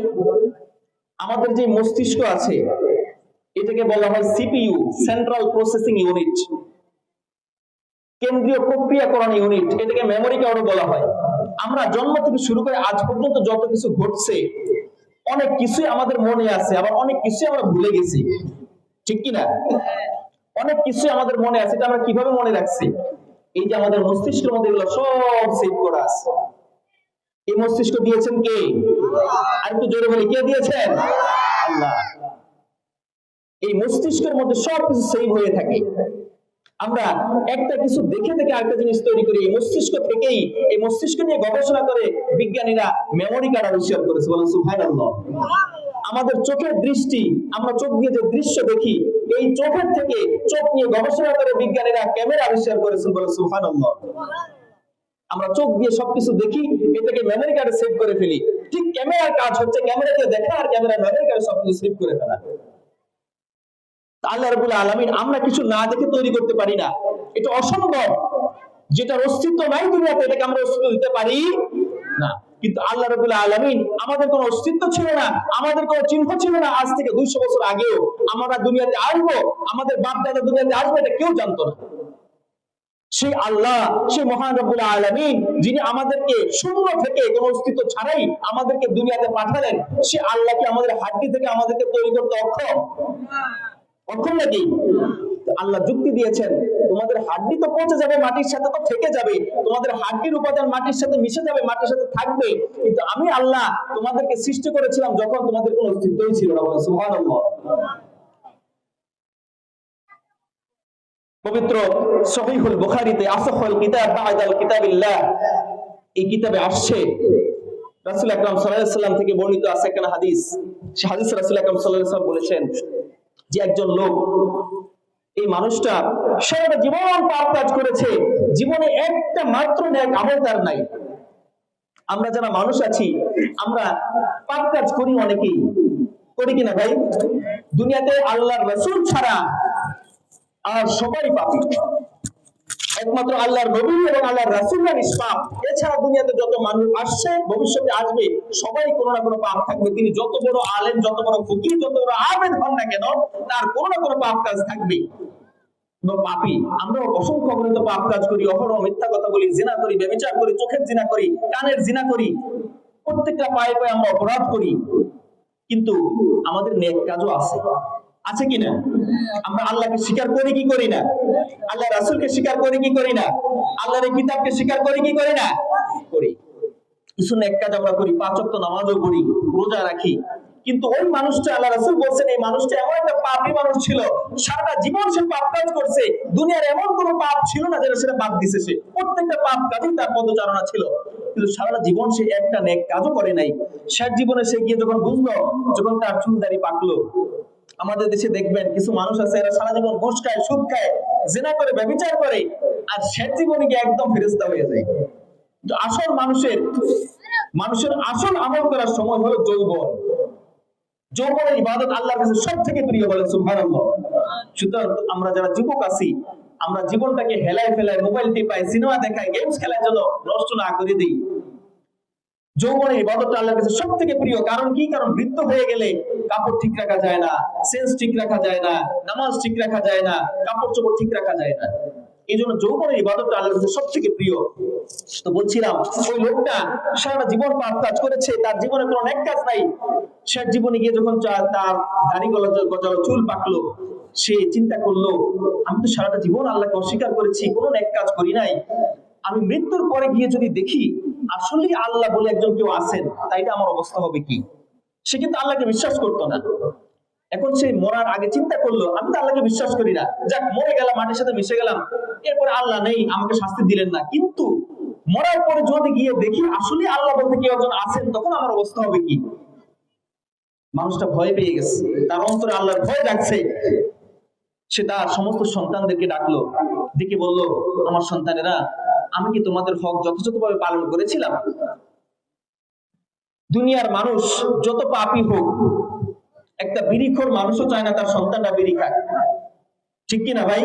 আমাদের যে মস্তিষ্ক আছে, এটাকে বলা হয় সিপিইউ, সেন্ট্রাল প্রসেসিং ইউনিট, কেন্দ্রীয় প্রক্রিয়াকরণ ইউনিট, এটাকে মেমোরি কার্ডও বলা হয়। আমরা জন্ম থেকে শুরু করে আজ পর্যন্ত যত কিছু ঘটছে, অনেক কিছুই আমাদের মনে আছে, আবার অনেক কিছুই আমরা ভুলে গেছি, ঠিক কিনা? অনেক কিছুই আমাদের মনে আছে, এটা আমরা কিভাবে মনে রাখছি? এই যে আমাদের মস্তিষ্কের মধ্যে এগুলো সব সেভ করা আছে। এই মস্তিষ্ক দিয়েছেন কে? আর একটু জোরে বলি, কে দিয়েছেন? আল্লাহ। এই মস্তিষ্কের মধ্যে সবকিছু সেভ হয়ে থাকে। আমরা একটা কিছু দেখে দেখে আরেকটা জিনিস তৈরি করি, এই মস্তিষ্ক থেকেই। এই মস্তিষ্ক নিয়ে গবেষণা করে বিজ্ঞানীরা মেমোরি কার্ড আবিষ্কার করেছে, বলেন সুবহানাল্লাহ। আমাদের চোখের দৃষ্টি, আমরা চোখ দিয়ে যে দৃশ্য দেখি, এই চোখের থেকে, চোখ নিয়ে গবেষণা করে বিজ্ঞানীরা ক্যামেরা আবিষ্কার করেছেন, বলেন সুবহানাল্লাহ। আমরা চোখ দিয়ে সবকিছু দেখি, এটাকে মেমোরি কার্ডে সেভ করে ফেলি। ঠিক ক্যামেরার কাজ হচ্ছে ক্যামেরা দিয়ে দেখা, আর ক্যামেরা মেমোরি কার্ডে সবকিছু সেভ করে ফেলা। আল্লাহ রাব্বুল আলামিন আমরা কিছু না দেখে তৈরি করতে পারি না, এটা অসম্ভব। যেটার অস্তিত্ব নাই দুনিয়াতে, এটাকে আমরা অস্তিত্ব দিতে পারি না। কিন্তু আল্লাহ রাব্বুল আলামিন, আমাদের কোনো অস্তিত্ব ছিল না, আমাদের কোনো চিহ্ন ছিল না। আজ থেকে 200 বছর আগেও আমরা দুনিয়াতে আসবো, আমাদের বাপ দাদা দুনিয়াতে আসবে, এটা কেউ জানতো না। সেই আল্লাহ, সেই মহান রব্বুল আলামিন, যিনি আমাদেরকে শূন্য থেকে, কোনো অস্তিত্ব ছাড়াই আমাদেরকে দুনিয়াতে পাঠালেন, সে আল্লাহ কি আমাদের হাড্ডি থেকে আমাদেরকে তৈরি করতে অক্ষম? অক্ষম নাকি? আল্লাহ যুক্তি দিয়েছেন, তোমাদের হাড্ডি তো পচে যাবে, মাটির সাথে তো থেকে যাবে, তোমাদের হাড্ডির উপাদান মাটির সাথে মিশে যাবে, মাটির সাথে থাকবে, কিন্তু আমি আল্লাহ তোমাদেরকে সৃষ্টি করেছিলাম যখন তোমাদের কোনো অস্তিত্বই ছিল না। সুবহানাল্লাহ। পবিত্র সহিহুল বুখারীতে আসহুল কিতাব বা'দাল কিতাবিল্লাহ এই কিতাবে আসছে, রাসূল আকরাম সাল্লাল্লাহু আলাইহি ওয়াসাল্লাম থেকে বর্ণিত আছে একটা হাদিস। সেই হাদিসে রাসূল আকরাম সাল্লাল্লাহু আলাইহি ওয়াসাল্লাম বলেছেন যে একজন লোক, এই মানুষটা সারা জীবন পাপ কাজ করেছে, জীবনে একটা মাত্র নেক আমল তার নাই। আমরা যারা মানুষ আছি আমরা পাপ কাজ করি, অনেকেই করি কিনা ভাই? দুনিয়াতে আল্লাহর রাসূল ছাড়া আর সবাই পাপী, একমাত্র আল্লাহর নবী এবং আল্লাহর রাসূলরা নিষ্পাপ। এছাড়া দুনিয়াতে যত মানুষ আসছে, ভবিষ্যতে আসবে, সবাই কোনো না কোনো পাপ থাকবে। তিনি যত বড় আলেম, যত বড় ফকির, যত বড় আবেদ হন না কেন, তার কোনো না কোনো পাপ কাজ থাকবে। পাপী আমরা অসংখ্য অগণিত পাপ কাজ করি, অহরহ মিথ্যা কথা বলি, জিনা করি, ব্যভিচার করি, চোখের জিনা করি, কানের জিনা করি, প্রত্যেকটা পায়ে পায়ে আমরা অপরাধ করি, কিন্তু আমাদের নেক কাজও আছে, আছে কিনা? আমরা আল্লাহকে স্বীকার করি কি করি না? আল্লাহ রাসূলকে স্বীকার করি কি করি না? আল্লাহর এই কিতাবকে স্বীকার করি কি করি না? করি। কিছু নেক কাজ আমরা করি, 5 ওয়াক্ত নামাজও পড়ি, রোজা রাখি, কিন্তু ওই মানুষটা, আল্লাহ রাসূল বলছেন, এই মানুষটা এমন একটা পাপী মানুষ ছিল, সারাটা জীবন সে পাপ কাজ করছে, দুনিয়ার এমন কোনো পাপ ছিল না যেটা সেটা বাদ দিছে। সে প্রত্যেকটা পাপ কাজেই তার পদচারণা ছিল, কিন্তু সারাটা জীবন সে একটা নেক কাজও করে নাই। শেষ জীবনে সে গিয়ে যখন বুঝলো, যখন তার চুল দাড়ি পাকলো, আমাদের দেশে দেখবেন কিছু মানুষ আছে, এরা সারা জীবন ঘুষ খায়, সুদ খায়, জিনা করে, ব্যভিচার করে, আর শেষ জীবনে গিয়ে একদম ফেরেশতা হয়ে যায়। তো আসল মানুষের আসল আমল করার সময় হলো যৌবন। যৌবনের ইবাদত আল্লাহর কাছে সবথেকে প্রিয়, বলেন সুবহানাল্লাহ। সুতরাং আমরা যারা যুবক আছি, আমরা জীবনটাকে হেলায় ফেলায়, মোবাইল টিপাই, সিনেমা দেখায়, গেমস খেলার জন্য নষ্ট না করে দিই। যৌবনের ইবাদতটা আল্লাহর কাছে সবথেকে প্রিয়। কারণ কি? কারণ বৃদ্ধ হয়ে গেলে কাপড় ঠিক রাখা যায় না, সেন্স ঠিক রাখা যায় না, নামাজ ঠিক রাখা যায় না, কাপড় চোপড় ঠিক রাখা যায় না। এই জন্য যৌবনের ইবাদতটা আল্লাহর কাছে সবথেকে প্রিয়। তো বলছিলাম, ওই লোকটা সারা জীবন পাপ কাজ করেছে, তার জীবনে কোনো নেক কাজ নাই। শেষ জীবনে গিয়ে যখন তার দাড়ি গজালো, চুল পাকলো, সে চিন্তা করলো, আমি তো সারাটা জীবন আল্লাহকে অস্বীকার করেছি, কোনো নেক কাজ করি নাই, আমি মৃত্যুর পরে গিয়ে যদি দেখি আসলে আল্লাহ বলে একজন কেউ আছেন, তাইলে আমার অবস্থা হবে কি? সে কিন্তু আল্লাহকে বিশ্বাস করতো না। এখন সে মরার আগে চিন্তা করলো, আমি তো আল্লাহকে বিশ্বাস করি না, যাক মরে গেলাম, মাটির সাথে মিশে গেলাম, এরপরে আল্লাহ নেই, আমাকে শাস্তি দিলেন না, কিন্তু মরার পরে যদি গিয়ে দেখি আসলে আল্লাহ বলতে কেউ একজন আছেন, তখন আমার অবস্থা হবে কি? মানুষটা ভয় পেয়ে গেছে, তার অন্তরে আল্লাহর ভয় জাগছে। সে তার সমস্ত সন্তানদেরকে ডাকলো, ডেকে বলল, আমার সন্তানেরা, আমি কি তোমাদের হক যথাযথভাবে পালন করেছিলাম? দুনিয়ার মানুষ যত পাপী হোক, একটা বিড়িখোর মানুষও চায় না তার সন্তানরা বিড়ি খাক, ঠিক কিনা ভাই?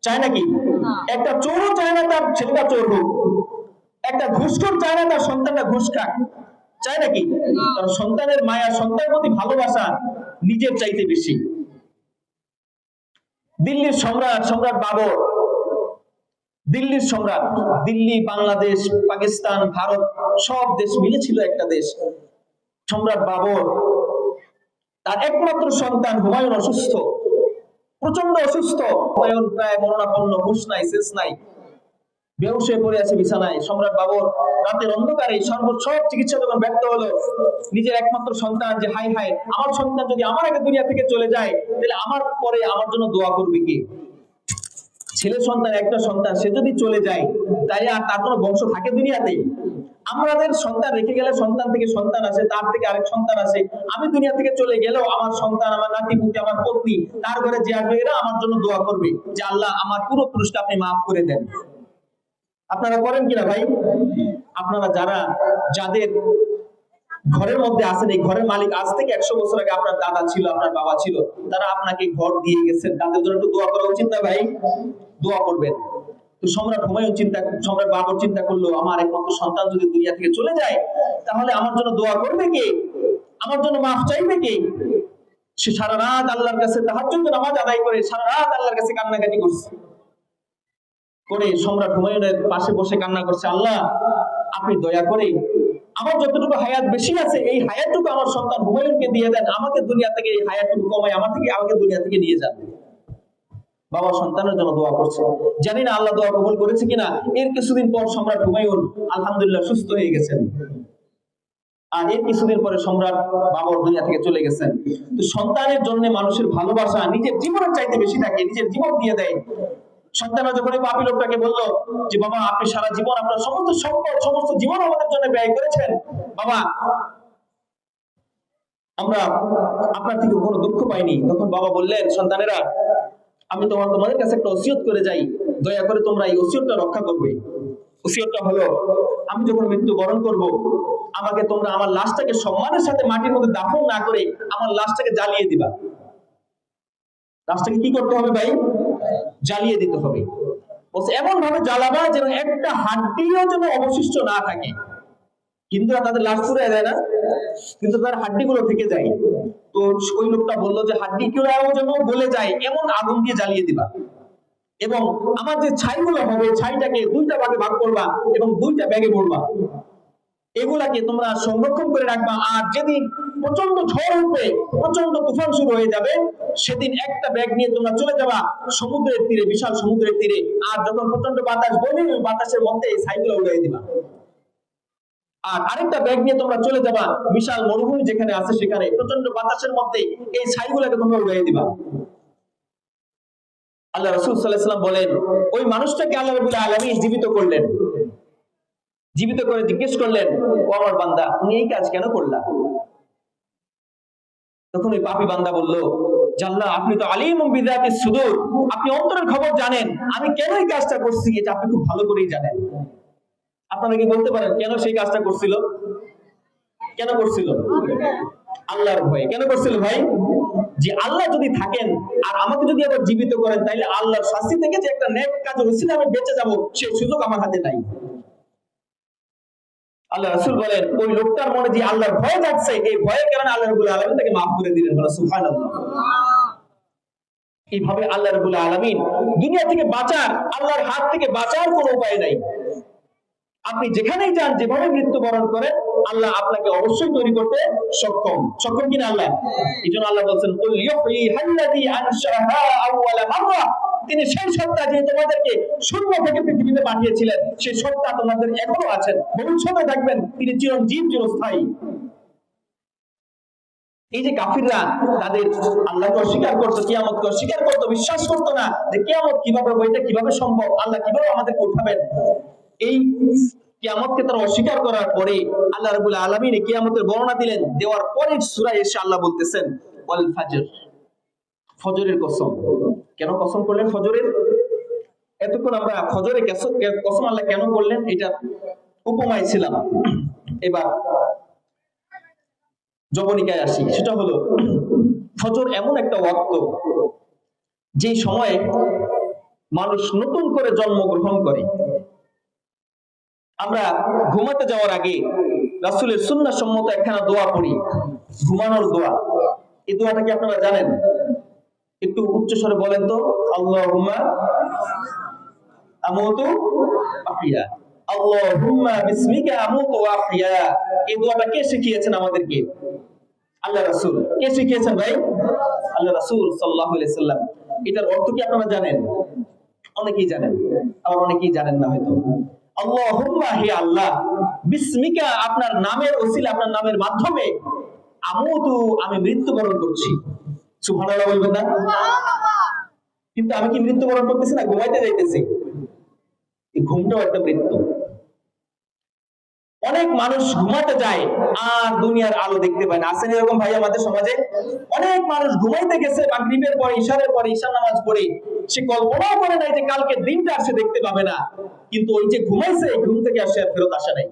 চায় নাকি? একটা চোরও চায় না তার ছেলেটা চোর হোক, একটা ঘুষখোর চায় না তার সন্তানরা ঘুষ খাক, চায় নাকি? কারণ সন্তানের মায়া, সন্তানের প্রতি ভালোবাসা নিজের চাইতে বেশি। দিল্লির সম্রাট বাবর, দিল্লির সম্রাট, দিল্লি, বাংলাদেশ, পাকিস্তান, ভারত সব দেশ মিলে ছিল একটা দেশ। সম্রাট বাবর, তার একমাত্র সন্তান হুমায়ুন অসুস্থ, প্রচন্ড অসুস্থ। হুমায়ুন প্রায় মরণাপন্ন, হুঁশ নাই, শেষ নাই, বেহুশ হয়ে পড়ে আছে বিছানায়। সম্রাট বাবর রাতের অন্ধকারে সব চিকিৎসা যখন ব্যর্থ হলো, নিজের একমাত্র সন্তান, যে হাই হাই, আমার সন্তান যদি আমার আগে দুনিয়া থেকে চলে যায়, তাহলে আমার পরে আমার জন্য দোয়া করবে কে? ছেলে সন্তান, একটা সন্তান, সে যদি চলে যায়, তাহলে আর তার কোনো বংশ থাকে দুনিয়াতে? আমাদের সন্তান রেখে গেলে সন্তান থেকে সন্তান আসে, তার থেকে আরেক সন্তান আসে। আমি দুনিয়া থেকে চলে গেলেও আমার সন্তান, আমার নাতি পুতি, আমার পত্নী, তার ঘরে যে আসবে, এরা আমার জন্য দোয়া করবে যে আল্লাহ আমার পুরো পুরুষটা আপনি মাফ করে দেন। আপনারা করেন কিনা ভাই? আপনারা যাদের ঘরের মধ্যে আছেন, এই ঘরের মালিক আজ থেকে 100 বছর আগে আপনার দাদা ছিল, আপনার বাবা ছিল, তারা আপনাকে ঘর দিয়ে গেছেন, তাদের জন্য একটু দোয়া করা উচিত না ভাই? দোয়া করবেন। তো সম্রাট বাবর চিন্তা করলো, আমার একমাত্র সন্তান যদি দুনিয়া থেকে চলে যায়, তাহলে আমার জন্য দোয়া করবে কে? আমার জন্য মাফ চাইবে কে? সে সারা রাত আল্লাহর কাছে তাহাজ্জুদ নামাজ আদায় করে সারা রাত আল্লাহর কাছে কান্নাকাটি করছে, করে সম্রাট হুমায়ুনের পাশে বসে কান্না করছে, আল্লাহ আপনি দয়া করে আমার যতটুকু হায়াত বেশি আছে, এই হায়াতটুকু আমার সন্তান হুমায়ুনকে দিয়ে দেন, আমাকে দুনিয়া থেকে এই হায়াতটুকু কমায় আমাকে দুনিয়া থেকে নিয়ে যান। বাবা সন্তানের জন্য দোয়া করছে, জানি না আল্লাহ দোয়া কবুল করেছে কিনা। এর কিছুদিন পর সম্রাট হুমায়ুন আলহামদুলিল্লাহ সুস্থ হয়ে গেছেন, আর এর কিছুদিন পরে সম্রাট বাবর দুনিয়া থেকে চলে গেছেন। তো সন্তানের জন্য মানুষের ভালোবাসা নিজের জীবনের চাইতে বেশি থাকে, নিজের জীবন দিয়ে দেয়। সন্তানরা যখন এই পাপী লোকটাকে বলল যে বাবা আপনি সারা জীবন আপনার সমস্ত সম্পদ সমস্ত জীবন আমাদের জন্য ব্যয় করেছেন, বাবা আমরা আপনার থেকে কোনো দুঃখ পাইনি, তখন বাবা বললেন সন্তানেরা আমি তোমাদের কাছে একটা ওসিয়ত করে যাই, দয়া করে তোমরা এই ওসিয়তটা রক্ষা করবে। ওসিয়তটা হলো আমি যখন মৃত্যুবরণ করব আমাকে তোমরা আমার লাশটাকে সম্মানের সাথে মাটির মধ্যে দাফন না করে আমার লাশটাকে জ্বালিয়ে দিবা। লাশটাকে কি করতে হবে ভাই? জ্বালিয়ে দিতে হবে। এমন ভাবে জ্বালাবা যেন একটা হাড্ডিও যেন অবশিষ্ট না থাকে। কিন্তু তাদের লাশ পুড়ে যায় না, কিন্তু তার হাড্ডিগুলো থেকে যায়। তো ওই লোকটা বললো যে হাড্ডিগুলো যেন গলে যায় এমন আগুন দিয়ে জ্বালিয়ে দিবা, এবং আমার যে ছাইগুলো হবে ছাইটাকে দুইটা ভাগে ভাগ করবা এবং দুইটা ব্যাগে ভরবা। এগুলাকে তোমরা সংরক্ষণ করে রাখবা, আর যেদিন প্রচন্ড ঝড় উঠবে প্রচন্ড তুফান শুরু হয়ে যাবে সেদিন একটা ব্যাগ নিয়ে তোমরা চলে যাবা সমুদ্রের তীরে, বিশাল সমুদ্রের তীরে। আর যখন প্রচন্ড বাতাস বইবে ওই বাতাসের মধ্যে এই ছাইগুলো উড়িয়ে দিবা। আর আরেকটা ব্যাগ নিয়ে তোমরা চলে যাবা বিশাল মরুভূমি যেখানে আছে সেখানে প্রচন্ড বাতাসের মধ্যে এই ছাইগুলোকে তোমরা উড়িয়ে দিবা। আল্লাহ রাসূল সাল্লাল্লাহু আলাইহি ওয়াসাল্লাম বলেন ওই মানুষটাকে আল্লাহ রাব্বুল আলামিন জীবিত করলেন, জীবিত করে জিজ্ঞেস করলেন ও আমার বান্দা তুমি এই কাজ কেন করলা? তখন ওই পাপী বান্দা বলল আল্লাহ আপনি তো আলিমুম বিযাতিস সুদূর, আপনি অন্তরের খবর জানেন, আমি কেন এই কাজটা করছি এটা আপনি খুব ভালো করেই জানেন। আপনারা কি বলতে পারেন কেন সেই কাজটা করছিল? কেন করছিল? আল্লাহর ভয়ে। কেন করছিল ভাই? যে আল্লাহ যদি থাকেন আর আমাকে যদি আবার জীবিত করেন তাহলে আল্লাহর শাস্তি থেকে যে একটা নেক কাজের উসিলা আমি বেঁচে যাব সেই সুযোগ আমার হাতে নাই। আল্লাহ রাসূল বলেন ওই লোকটার মনে যে আল্লাহর ভয় থাকছে এই ভয়ের কারণে আল্লাহ রাব্বুল আলামিন তাকে maaf করে দিলেন। বলা সুবহানাল্লাহ। এইভাবে আল্লাহ রাব্বুল আলামিন দুনিয়া থেকে বাঁচার, আল্লাহর হাত থেকে বাঁচার কোনো উপায় নাই। আপনি যেখানেই যান যেভাবে মৃত্যুবরণ করেন আল্লাহ আপনাকে অবশ্যই তৈরি করতে সক্ষম। সক্ষম কিনা আল্লাহ? এইজন্য আল্লাহ বলেন কুল ইউহয়িহাল্লাযী আনশাহা আউওয়ালা মাররা, তিনি সেই সত্তা যে তোমাদেরকে শূন্য থেকে পৃথিবীতে পাঠিয়েছিলেন সেই সত্তা তোমাদের এখনো আছেন, ভবিষ্যতে থাকবেন, তিনি চিরঞ্জীব চিরস্থায়ী। এই যে কাফিররা তাদের আল্লাহকে অস্বীকার করতো, কিয়ামতকে অস্বীকার করতো, বিশ্বাস করতো না যে কিয়ামত কিভাবে হবে, এটা কিভাবে সম্ভব, আল্লাহ কিভাবে আমাদেরকে উঠাবেন। এই কিয়ামতকে তারা অস্বীকার করার পরে আল্লাহ রাব্বুল আলামিন কিয়ামতের বর্ণনা দিলেন, দেওয়ার পরে সূরায় এসে আল্লাহ বলতেছেন ওয়াল ফাজর, ফজরের কসম। কেন কসম করলেন ফজরের? এতক্ষণ আমরা ফজরের কসম আল্লাহ কেন করলেন এটা উপমায় ছিলাম। এবার জবনিকায় আসি, সেটা হলো ফজর এমন একটা ওয়াক্ত যে সময়ে মানুষ নতুন করে জন্মগ্রহণ করে। আমরা ঘুমাতে যাওয়ার আগে রাসূলের সুন্নাহ সম্মত একখানা দোয়া পড়ি, ঘুমানোর দোয়া। এই দোয়াটা কি আপনারা জানেন? একটু উচ্চ স্বরে বলেন তো, আল্লাহুম্মা আমুতু আহইয়া, আল্লাহুম্মা বিসমিকা আমুতু ওয়া আহইয়া। এই দোয়াটা কে শিখিয়েছেন আমাদেরকে? আল্লাহ রাসূল। কে শিখিয়েছেন ভাই? আল্লাহ রাসূল সাল্লাল্লাহু আলাইহি সাল্লাম। এটার অর্থ কি আপনারা জানেন? অনেকেই জানেন, আবার অনেকেই জানেন না হয়তো। আল্লাহুম্মা, হে আল্লাহ, বিসমিকা, আপনার নামের ওসিলা, আপনার নামের মাধ্যমে, আমুতু, আমি মৃত্যুবরণ করছি। সুবহানাল্লাহ বলবেন না? কিন্তু আমি কি মৃত্যুবরণ করতেছি না? ঘুমাইতে যাইতেছি। এই ঘুমটাও একটা মৃত্যু। অনেক মানুষ ঘুমাতে যায় আর দুনিয়ার আলো দেখতে পায় না। আছেন এরকম ভাই আমাদের সমাজে? অনেক মানুষ ঘুমাইতে গেছে মাগরিবের পরে, ইশারের পরে, ঈশার নামাজ পড়ে, সে কল্পনাও করে নাই যে কালকে দিনটা সে দেখতে পাবে না। কিন্তু ওই যে ঘুমাইছে, ঘুম থেকে আর সে ফেরত আসে নাই।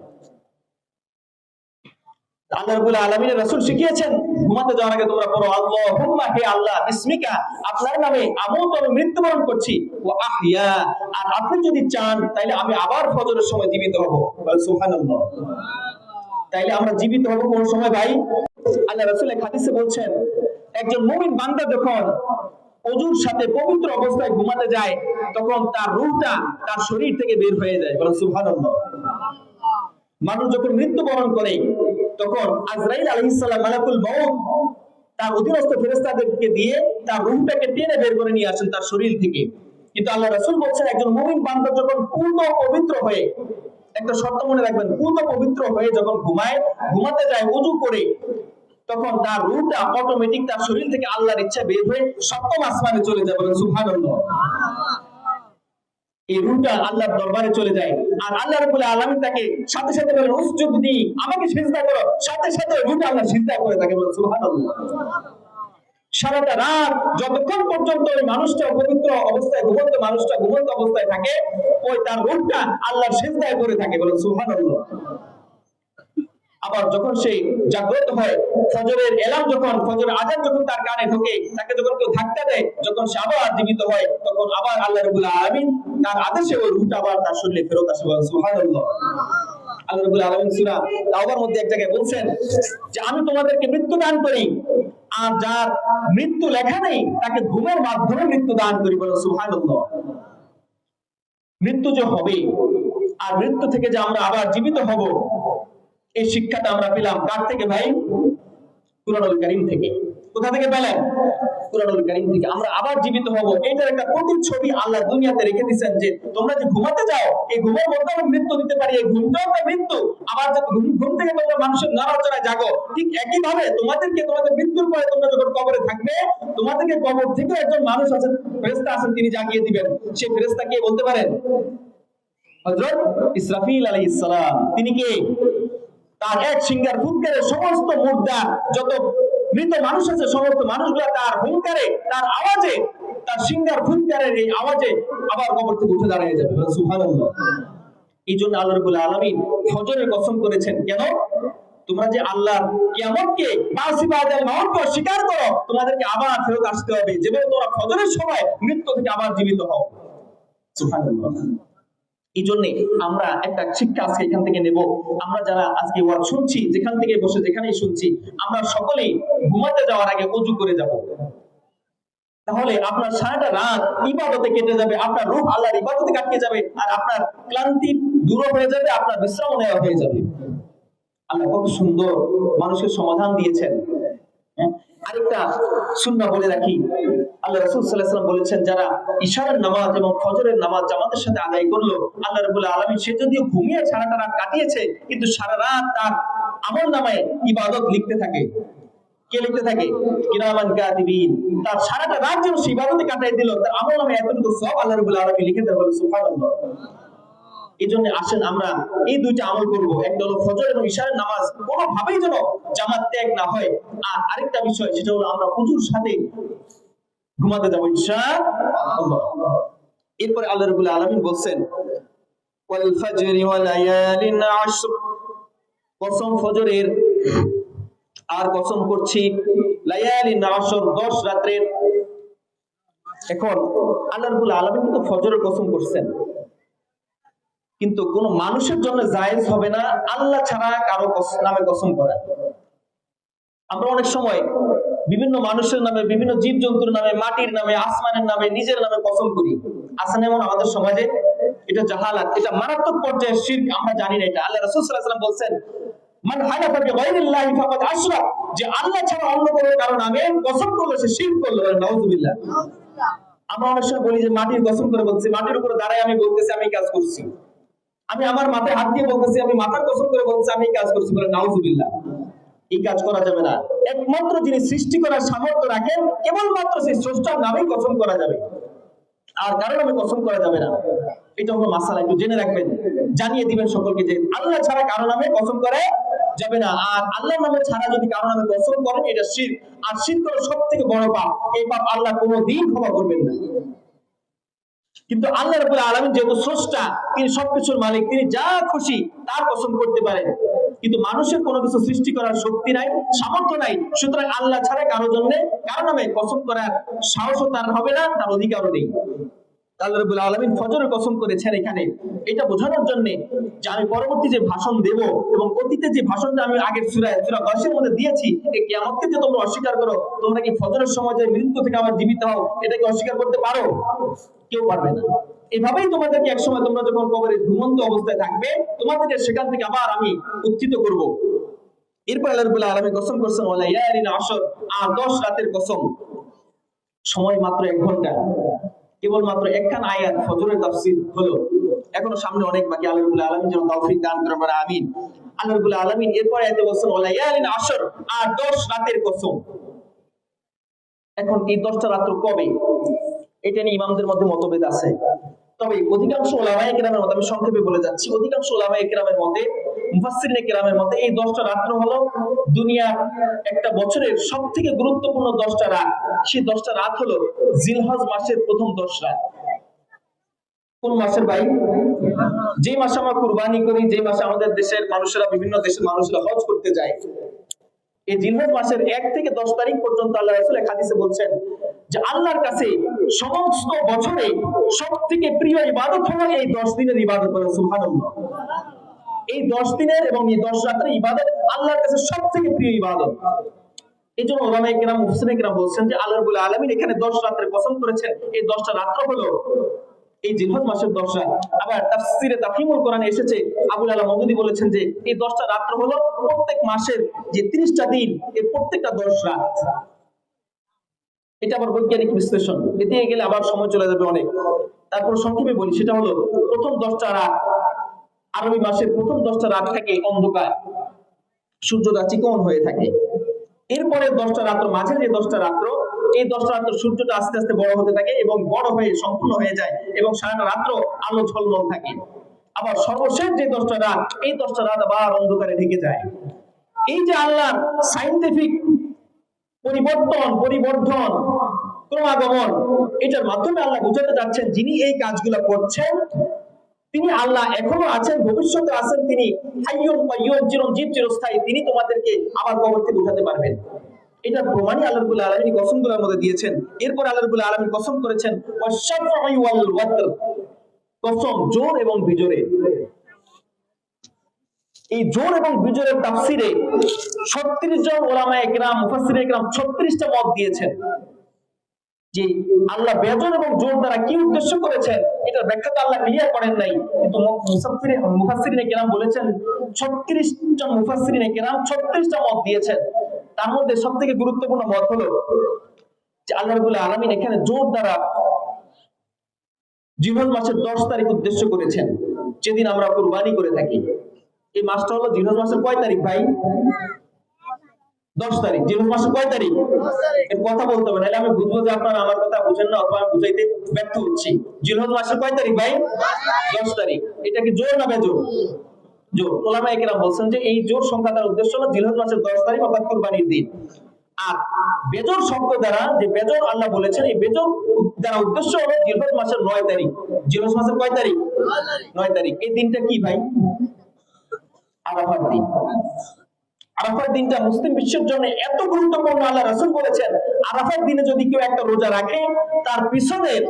আল্লাহ রাব্বুল আলামিনের রাসূল শিখিয়েছেন ঘুমাতে যাওয়ার আগে তোমরা পড়ো আল্লাহুম্মা, হে আল্লাহ, বিসমিকা, আপনার নামে, আমুতু, আমি মৃত্যুবরণ করছি, ওয়া আহইয়া, আর আপনি যদি চান তাইলে আমি আবার ফজরের সময় জীবিত হব। বল সুবহানাল্লাহ। তাইলে আমরা জীবিত হব কোন সময় ভাই? আল্লাহ রাসূল এক হাদিসে বলছেন একজন মুমিন বান্দা যখন ওযুর সাথে পবিত্র অবস্থায় ঘুমাতে যায় তখন তার রূহটা তার শরীর থেকে বের হয়ে যায়। বল সুবহানাল্লাহ। মানুষ যখন মৃত্যুবরণ করে তখন আজরাইল আলাইহিস সালাম, মালাকুল মউত, তার অধীনস্থ ফেরেশতাদেরকে দিয়ে তার রূহটাকে টেনে বের করে নিয়ে আসেন তার শরীর থেকে। কিন্তু আল্লাহ রাসূল বলছেন একজন মুমিন বান্দা যখন পূর্ণ পবিত্র হয়ে, একটা শর্ত মনে রাখবেন, পূর্ণ পবিত্র হয়ে যখন ঘুমাতে যায় ওযু করে, তখন তার রূহটা অটোমেটিক তার শরীর থেকে আল্লাহর ইচ্ছা বের হয়ে সপ্তম আসমানে চলে যায়। বলেন সুবহানাল্লাহ। এই রূহটা আল্লাহর দরবারে চলে যায়, আর আল্লাহ রাব্বুল আলামিন তাকে সাথে সাথে বলেন উসজুদনি, আমাকে সিজদা করো, সাথে সাথে রূহটা আল্লাহ সিজদা করে থাকে। বলেন সুবহানাল্লাহ। সারাটা রাত যতক্ষণ পর্যন্ত ওই মানুষটা পবিত্র অবস্থায়, ঘুমন্ত অবস্থায় থাকে, ওই তার রূহটা আল্লাহর সিজদায় করে থাকে। বলেন সুবহানাল্লাহ। আবার যখন সে জাগ্রত হয়, ফজরের এলার্ম যখন, ফজরের আযান যখন তার কানে ঢোকে, তাকে যখন কেউ ধাক্কা দেয়, যখন সে আবার জীবিত হয়, তখন আবার আল্লাহ রাব্বুল আলামিন তার আদেশে ওই রূহটা আবার তার শরীরে ফেরত আসে। বলেন সুবহানাল্লাহ। আল্লাহ রাব্বুল আলামিন সূরা তাওবার মধ্যে এক জায়গায় বলছেন যে আমি তোমাদেরকে মৃত্যু দান করি, আর যার মৃত্যু লেখা নেই তাকে ঘুমের মাধ্যমে মৃত্যু দান করি। বলেন সুবহানাল্লাহ। মৃত্যু যে হবে, আর মৃত্যু থেকে যে আমরা আবার জীবিত হব, এই শিক্ষাটা আমরা পেলাম কার থেকে ভাই? কুরআনুল কারীম থেকে। কোথা থেকে পেলেন? কুরআনুল কারীম থেকে। আমরা আবার জীবিত হব, এটার একটা প্রতিচ্ছবি আল্লাহ দুনিয়াতে রেখে দিয়েছেন যে তোমরা যে ঘুমাতে যাও, এই ঘুমের মধ্যে আমি মৃত্যু দিতে পারি, এই ঘুমটাও একটা মৃত্যু। আবার যে ঘুম থেকে তোমরা মানুষের নড়াচড়ায় জাগো, ঠিক একই ভাবে তোমাদের মৃত্যুর পরে তোমরা যখন কবরে থাকবে, তোমাদেরকে কবর থেকে একজন মানুষ আছেন, ফেরেশতা আছেন, তিনি জাগিয়ে দিবেন। সেই ফেরেশতা কে বলতে পারেন? হযরত ইসরাফিল আলাইহিস সালাম। তিনি কে? তার এক সিংহার ফুৎকারে সমস্ত মুর্দা, যত মৃত মানুষ আছে, সমস্ত মানুষগুলা তার হুঙ্কারে, তার আওয়াজে, তার সিংহার ফুৎকারের এই আওয়াজে আবার কবর থেকে উঠে দাঁড়িয়ে যাবে। সুবহানাল্লাহ। এই জন্য আল্লাহ রাব্বুল আলামিন ফজরের কসম করেছেন। কেন? তোমরা যে আল্লাহ কিয়ামতকে, বাসিবাদাল মাউতকে স্বীকার করো, তোমাদেরকে আবার ফেরত আসতে হবে, যেভাবে তোমরা ফজরের সময় মৃত্যু থেকে আবার জীবিত হও। সুবহানাল্লাহ। এই জন্য আমরা একটা শিক্ষা আজকে এখান থেকে নেব। আমরা যারা আজকে ওয়াজ শুনছি, যেখান থেকে বসে যেখানেই শুনছি, আমরা সকলেই ঘুমাতে যাওয়ার আগে ওযু করে যাব। তাহলে আপনার সারাটা রাত ইবাদতে কেটে যাবে, আপনার রূহ আল্লাহর ইবাদতে কাটিয়ে যাবে, আর আপনার ক্লান্তি দূর হয়ে যাবে, আপনার বিশ্রাম নেওয়া হয়ে যাবে। আল্লাহ কত সুন্দর মানুষের সমাধান দিয়েছেন। আরেকটা সুন্নাহ বলে রাখি, আল্লাহ রাসূল সাল্লাল্লাহু আলাইহি ওয়াসাল্লাম বলেছেন, যারা ইশারের নামাজ এবং ফজরের নামাজ জামাতের সাথে আদায় করলো, আল্লাহ রাব্বুল আলামিন, সে যদিও ঘুমিয়ে সারাটা রাত কাটিয়েছে, কিন্তু সারা রাত তার আমলনামায় ইবাদত লিখতে থাকে। কে লিখতে থাকে? কিরামান কাতিবিন। তার সারাটা রাত যেন সে ইবাদতে কাটিয়ে দিল, তার আমলনামায় এতটুকু সওয়াব আল্লাহ রাব্বুল আলামিন লিখে দেন। বলেন সুবহানাল্লাহ। এই জন্য আসেন আমরা এই দুইটা আমল করব। একটা হলো ফজর এবং ইশারের নামাজ কোনোভাবেই যেন জামাত ত্যাগ না হয়। আর আরেকটা বিষয়, সেটা হলো আমরা ওযুর সাথে ঘুমাতে যাব ইনশাআল্লাহ। এরপরে আল্লাহ রাব্বুল আলামিন বলছেন, ওয়াল ফাজরি ওয়া লায়ালিন আশর, কসম ফজরের, আর কসম করছি লায়ালিন আশর, 10 রাতের। এখন আল্লাহ রাব্বুল আলামিন কিন্তু ফজরের কসম করছেন, কিন্তু কোন মানুষের জন্য জায়েজ হবে না আল্লাহ ছাড়া কারো নামে কসম করা। আমরা অনেক সময় বিভিন্ন মানুষের নামে, বিভিন্ন জীবজন্তুর নামে, মাটির নামে, আসমানের নামে, নিজের নামে কসম করি। আছে না এমন আমাদের সমাজে? এটা জাহালাত, এটা মারাত্মক পর্যায়ের শিরক। আমরা জানি না এটা। আল্লাহ রাসূল সাল্লাল্লাহু আলাইহি ওয়াসাল্লাম বলেন, মান হালাফা বিগাইরিল্লাহি ফাকাদ আশরাক, যে আল্লাহ ছাড়া অন্য কারো নামে কসম করলো সে শিরক করলো। নাউযুবিল্লাহ। আমরা অনেক সময় বলি যে মাটির কসম করে বলছি, মাটির উপরে দাঁড়ায় আমি বলতেছি আমি কাজ করছি, আমি আমার মাথায় হাত দিয়ে বলতেছি, আমি মাথার কসম করে বলছি আমি কাজ করছি। বলে নাউযুবিল্লাহ। এই কাজ করা যাবে না। একমাত্র যিনি সৃষ্টি করার সামর্থ্য রাখেন, কেবলমাত্র সেই স্রষ্টার নামেই কসম করা যাবে, আর কারো নামে কসম করা যাবে না। এটা হলো মাসালা, একটু জেনে রাখবেন, জানিয়ে দিবেন সকলকে যে আল্লাহ ছাড়া কারো নামে কসম করে যাবে না। আর আল্লাহর নামে ছাড়া যদি কারো নামে কসম করেন, এটা শিরক। আর শিরক হলো সবথেকে বড় পাপ। এই পাপ আল্লাহ কোনোদিন ক্ষমা করবেন না। কিন্তু আল্লাহ রাব্বুল আলামিন যেহেতু স্রষ্টা, তিনি সবকিছুর মালিক, তিনি যা খুশি তার কসম করতে পারেন। কিন্তু মানুষের কোনো কিছু সৃষ্টি করার শক্তি নাই, সামর্থ্য নাই। সুতরাং আল্লাহ ছাড়া কারো জন্য, কারো নামে কসম করার সাহসও তার হবে না, তার অধিকারও নেই। আল্লাহ রাব্বুল আলামিন ফজরের কসম করেছেন এখানে, এটা বোঝানোর জন্য যে আমি পরবর্তী যে ভাষণ দেব, এবং অতীতে যে ভাষণটা আমি আগের সূরা গাসিয়ার মধ্যে দিয়েছি, এই কিয়ামতকে যে তোমরা অস্বীকার করো, তোমরা কি ফজরের সময় যে মৃত্যু থেকে আবার জীবিত হও, এটা কি অস্বীকার করতে পারো? কেউ পারবে না। এভাবেই তোমাদেরকে একসময় তোমরা যখন কবরে ঘুমন্ত অবস্থায় থাকবে, তোমাদেরকে সেখান থেকে আবার আমি উত্থিত করব। এরপর আল্লাহ রাব্বুল আলামিন কসম করছেন, ওয়া লায়ালিন আশর, আর 10 রাতের কসম। সময় মাত্র 1 ঘন্টা। কেবলমাত্র একখানা আয়াত ফজরের তাফসীর হলো, এখনো সামনে অনেক বাকি। আল্লাহ রাব্বুল আলামিন যেন তৌফিক দান করেন, বলেন আমিন। আল্লাহ রাব্বুল আলামিন এরপর আয়াতে বলেছেন ওয়ালায়ালিন আশর, আর 10 রাতের কসম। এখন এই 10টা রাত কবে, এটা নিয়ে ইমামদের মধ্যে মতভেদ আছে। তবে অধিকাংশ উলামায়ে কেরামের মতে, আমি সংক্ষেপে বলে যাচ্ছি, অধিকাংশ উলামায়ে কেরামের মতে, মুফাসসিরিনে কেরামের মতে এই 10টা রাত্র হলো দুনিয়ার একটা বছরের সবথেকে গুরুত্বপূর্ণ 10টা রাত। সেই 10টা রাত হলো জিলহজ মাসের প্রথম 10 রাত। কোন মাসের ভাই? যে মাসে আমরা কুরবানি করি, যে মাসে আমাদের দেশের মানুষেরা, বিভিন্ন দেশের মানুষেরা হজ করতে যায়, এই জিলহজ মাসের 1 থেকে 10 তারিখ পর্যন্ত আল্লাহ রাসূল এক হাদিসে বলছেন যে আল্লাহর কাছে সমস্ত বছরে সবথেকে প্রিয় ইবাদত হলো এই 10 দিনের ইবাদত। বলেন সুবহানাল্লাহ। এই 10 দিনের এবং এই 10 রাতের ইবাদত আল্লাহর কাছে সবথেকে প্রিয় ইবাদত। এই জন্য উলামায়ে কেরাম, মুফাসসিরিনে কেরাম বলছেন যে আল্লাহ রাব্বুল আলামিন এখানে 10 রাতের কসম করেছেন। এই 10টা রাত হলো এই জিলহজ মাসের 10 রাত। আবার তাফসীরে তাফহিমুল কোরআনে এসেছে, আবুল আলা মওদুদী বলেছেন যে এই 10টা রাত হলো প্রত্যেক মাসের যে 30টা দিন, এর প্রত্যেকটা 10 রাত। এটা আবার বৈজ্ঞানিক বিশ্লেষণ, এতে গেলে আবার সময় চলে যাবে অনেক। তারপর সংক্ষেপে বলি, সেটা হলো প্রথম 10টা রাত, আরবি মাসের প্রথম 10টা রাত থাকে অন্ধকার, সূর্যটা চিকন হয়ে থাকে। এরপরে 10টা রাত্র, মাঝে যে 10টা রাত্র, এই 10টা রাত্র সূর্যটা আস্তে আস্তে বড় হতে থাকে এবং বড় হয়ে সম্পূর্ণ হয়ে যায় এবং সারাটা রাত্র আলো ঝলমল থাকে। আবার সর্বশেষ যে 10টা রাত, এই 10টা রাত আবার অন্ধকারে ঢেকে যায়। এই যে আল্লাহর সায়েন্টিফিক পরিবর্ধন, ক্রমাগমন, এটার মাধ্যমে আল্লাহ বোঝাতে যাচ্ছেন যিনি এই কাজগুলো করছেন তিনি আল্লাহ, এখনো আছেন, ভবিষ্যতে আছেন, তিনি হাইয়ুন কাইয়ুম, চিরঞ্জীব চিরস্থায়ী, তিনি তোমাদেরকে আবার কবর থেকে উঠাতে পারবেন। এটা প্রমাণই আল্লাহ রাব্বুল আলামিন কসমগুলোর মধ্যে দিয়েছেন। এরপর আল্লাহ রাব্বুল আলামিন কসম করেছেন ওয়াশ-শাফঈ ওয়াল ওয়াতর, কসম জোর এবং বিজোরে। এই জোর এবং বিজোরের তাফসীরে 36 জন উলামায়ে কেরাম, মুফাসসিরিনে কেরাম 36টা মত দিয়েছেন যে আল্লাহ বেজোর এবং জোর দ্বারা কি উদ্দেশ্য করেছেন, এটার ব্যাখ্যা তো আল্লাহ ক্লিয়ার করেন নাই। কিন্তু মুফাসসিরিনে কেরাম বলেছেন, 36 জন মুফাসসিরিনে কেরাম 36টা মত দিয়েছেন। তার মধ্যে সবথেকে গুরুত্বপূর্ণ মত হলো যে আল্লাহ রাব্বুল আলামিন এখানে জোর দ্বারা জিলহজ মাসের 10 তারিখ উদ্দেশ্য করেছেন, যেদিন আমরা কুরবানি করে থাকি। এই মাসটা হলো জিলহজ মাসের কয় তারিখ ভাই? 10 তারিখ। জিলহজ মাসের কয় তারিখ? এর কথা বলতে হবে, নাহলে আমি বুঝবো যে আপনারা আমার কথা বুঝেন না অথবা আমি বুঝাইতে ব্যর্থ হচ্ছি। জিলহজ মাসের কয় তারিখ ভাই? 10 তারিখ। এটা কি জোর না বেজোর? জোর। উলামায়ে কেরাম বলছেন যে এই জোর সংখ্যা দ্বারা উদ্দেশ্য হলো জিলহজ মাসের 10 তারিখ অর্থাৎ কুরবানির দিন। আর বেজোর শব্দ দ্বারা, যে বেজোর আল্লাহ বলেছেন, এই বেজোর দ্বারা উদ্দেশ্য হলো জিলহজ মাসের 9 তারিখ। জিলহজ মাসের কয় তারিখ? 9 তারিখ। এই দিনটা কি ভাই? আরাফার দিন। আরাফার দিনটা মুসলিম বিশ্বের জন্য এত গুরুত্বপূর্ণ, আল্লাহ রাসূল বলেছেন আরাফার দিনে যদি কেউ একটা রোজা রাখে, তার পিছনের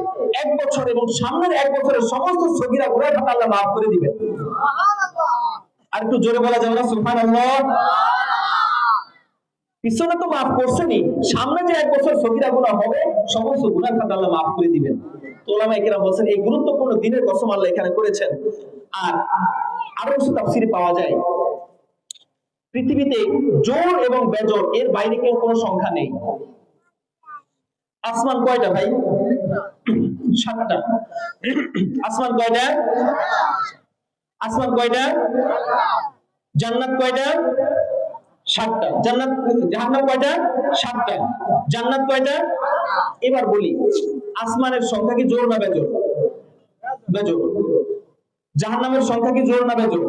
1 বছর এবং সামনের 1 বছরের সমস্ত সগীরা গুনাহ আল্লাহ মাফ করে দিবেন। সুবহানাল্লাহ। আর একটু জোরে বলা যাবে না সুবহানাল্লাহ? পিছনে তো মাফ করছেনই, সামনে যে 1 বছর সগীরা গুনাহ হবে, সমস্ত গুনাহ আল্লাহ মাফ করে দিবেন। তো উলামায়ে কেরাম বলেন এই গুরুত্বপূর্ণ দিনের কসম আল্লাহ এখানে করেছেন। আর আরো কিছু তাফসীরে পাওয়া যায়, পৃথিবীতে জোর এবং বেজোর এর বাইরে কেউ কোনো সংখ্যা নেই। আসমান কয়টা ভাই? 7টা। আসমান কয়টা? আসমান কয়টা? জান্নাত কয়টা? 7টা। জান্নাত, জাহান্নাম কয়টা? 7টা। জান্নাত কয়টা? এবার বলি, আসমানের সংখ্যা কি জোর না বেজোর? বেজোর। জাহান্নামের সংখ্যা কি জোর না বেজোর?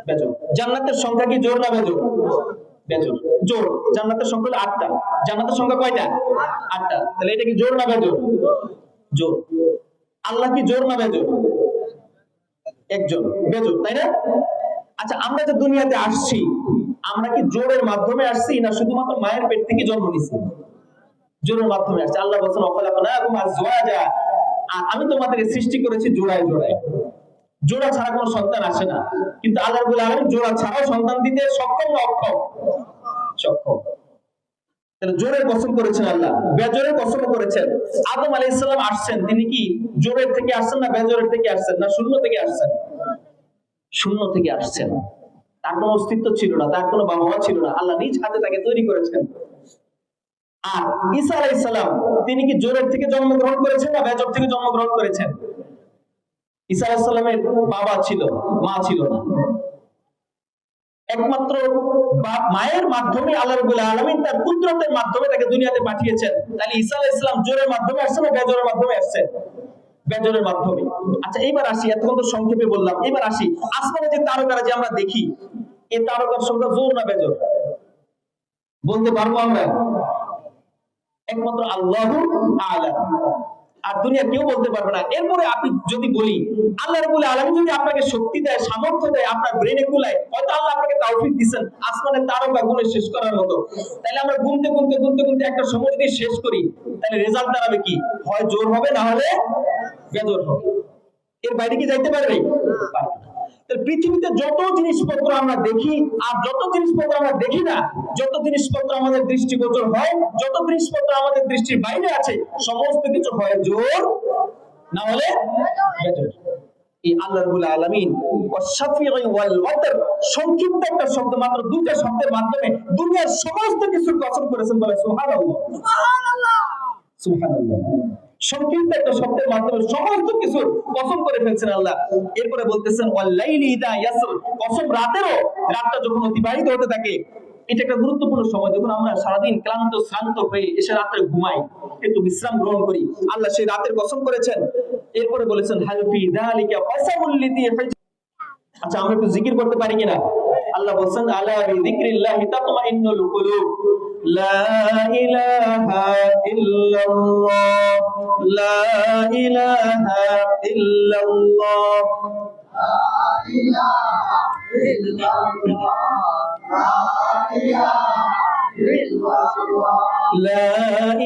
বেজোর। জান্নাতের সংখ্যা কি জোর না বেজোর? বেজোর। জোর। জান্নাতের সংখ্যা হলো 8টা। জান্নাতের সংখ্যা কয়টা? 8টা। তাহলে এটা কি জোর না বেজোর? জোর। আল্লাহ কি জোর না বেজোর? একজন। বেজোর, তাই না? আচ্ছা, আমরা যে দুনিয়াতে আসছি, আমরা কি জোরের মাধ্যমে আসছি না শুধুমাত্র মায়ের পেট থেকে জন্ম নিছি? জোরের মাধ্যমে আসছে। আল্লাহ বলেছেন ওয়াখালাকনাকুম আজওয়াজা, আমি তোমাদেরকে সৃষ্টি করেছি জোড়ায় জোড়ায়। জোড়া ছাড়া কোনো সন্তান আসে না, কিন্তু আল্লাহ রাব্বুল আলামিন জোড়া ছাড়াও সন্তান দিতে সক্ষম না অক্ষম? সক্ষম। তাহলে জোরের কসম করেছেন আল্লাহ, বেজোরের কসম করেছেন। আদম আলাইহিস সালাম আসছেন, তিনি কি জোরের থেকে আসছেন না বেজোরের থেকে আসছেন না শূন্য থেকে আসছেন? শূন্য থেকে আসছেন। তার কোনো অস্তিত্ব ছিল না, তার কোনো বাবা মা ছিল না, আল্লাহ নিজ হাতে তাকে তৈরি করেছেন। আর ঈসা আলাইহিস সালাম তিনি কি জোরের থেকে জন্মগ্রহণ করেছেন না বেজর থেকে জন্মগ্রহণ করেছেন? ঈসা আলাইহিস সালামের বাবা ছিল, মা ছিল না। একমাত্র মায়ের মাধ্যমে আল্লাহ রাব্বুল আলামিন তার কুদরতের মাধ্যমে তাকে দুনিয়াতে পাঠিয়েছেন। তাহলে ঈসা আলাইহিস সালাম জোরের মাধ্যমে আসছে না বেজরের মাধ্যমে আসছে? বেজরের মাধ্যমে। আচ্ছা এইবার আসি, এতক্ষণ তো সংক্ষেপে বললাম, এবার আসি আসমানে যে তারকারা যে আমরা দেখি, এই তারকার সংখ্যা জোর না বেজর বলতে পারবো আমরা? একমাত্র আল্লাহু আ'লাম, আর দুনিয়া কেউ বলতে পারবে না। এরপরে আপনি যদি বলি আল্লাহ রাব্বুল আলামিন যদি আপনাকে শক্তি দেয়, সামর্থ্য দেয়, আপনার ব্রেনে কুলায়, হয়তো আল্লাহ আপনাকে তাওফিক দিবেন আসমানের তারকা গুণে শেষ করার মতো, তাহলে আমরা গুনতে গুনতে গুনতে গুনতে একটা সময় যদি শেষ করি, তাহলে রেজাল্ট দাঁড়াবে কি? হয় জোর হবে, না হলে বেজর হবে। এর বাইরে কি যাইতে পারবে? পারবে না। পৃথিবীতে যত জিনিসপত্র আমরা দেখি আর যত জিনিসপত্র আমরা দেখি না, যত জিনিসপত্র আমাদের দৃষ্টিগোচর হয়, যত জিনিসপত্র আমাদের দৃষ্টির বাইরে আছে, সমস্ত কিছু হয় জোর, না হলে বেজর। এই আল্লাহ রাব্বুল আলামিন ওয়াশ-শাফিঈ ওয়াল ওয়াতর সংক্ষিপ্ত একটা শব্দ, মাত্র দুইটা শব্দের মাধ্যমে দুনিয়ার সমস্ত কিছুর কসম করেছেন। বলে সুবহানাল্লাহ, সুবহানাল্লাহ, সুবহানাল্লাহ। সংক্ষিপ্ত একটা শব্দের মাধ্যমে সমস্ত কিছুর কসম করে ফেলছেন আল্লাহ। এরপরে বলতেছেন ওয়াল লাইলি ইযা ইয়াসর, কসম রাতেরও, রাতটা যখন অতিবাহিত হতে থাকে। এটা একটা গুরুত্বপূর্ণ সময়, যখন আমরা সারাদিন ক্লান্ত শ্রান্ত হয়ে এসে রাতে ঘুমাই, একটু বিশ্রাম গ্রহণ করি, আল্লাহ সেই রাতের কসম করেছেন। এরপরে বলেছেন হাল ফি যালিকা ফাসামুল লিযি হিজর। আচ্ছা আমরা একটু জিকির করতে পারি কিনা? আল্লাহ বলেন আলা বিযিকরিল্লাহি তাতমাইন্নুল কুলুব, লা ইলাহা ইল্লাল্লাহ, লা ইলাহা ইল্লাল্লাহ, লা ইলাহা ইল্লাল্লাহ, লা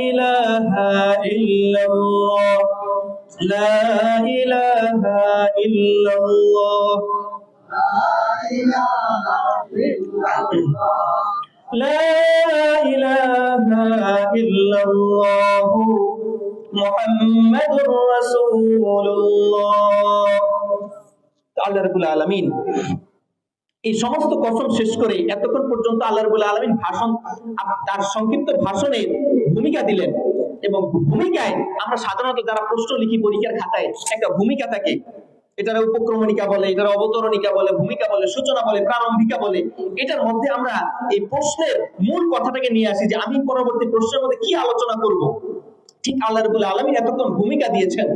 ইলাহা ইল্লাল্লাহ, লা ইলাহা ইল্লাল্লাহ, লা ইলাহা ইল্লাল্লাহ, মুহাম্মাদুর রাসূলুল্লাহ। আল্লাহ রাব্বুল আলামিন এই সমস্ত কসম শেষ করে এতক্ষণ পর্যন্ত আল্লাহ রাব্বুল আলামিন ভাষণ, তার সংক্ষিপ্ত ভাষণে ভূমিকা দিলেন। এবং ভূমিকায় আমরা সাধারণত যারা প্রশ্ন লিখি পরীক্ষার খাতায়, একটা ভূমিকা থাকে, এটার উপক্রমণিকা বলে, এটার অবতরণিকা বলে, ভূমিকা বলে, সূচনা বলে, প্রারম্ভিকা বলে। এটার মধ্যে আমরা এই প্রশ্নের মূল কথাটাকে নিয়ে আসি যে আমি পরবর্তী প্রশ্নের মধ্যে কি আলোচনা করব। ঠিক আল্লাহ রাব্বুল আলামিন এতক্ষণ ভূমিকা দিয়েছেন,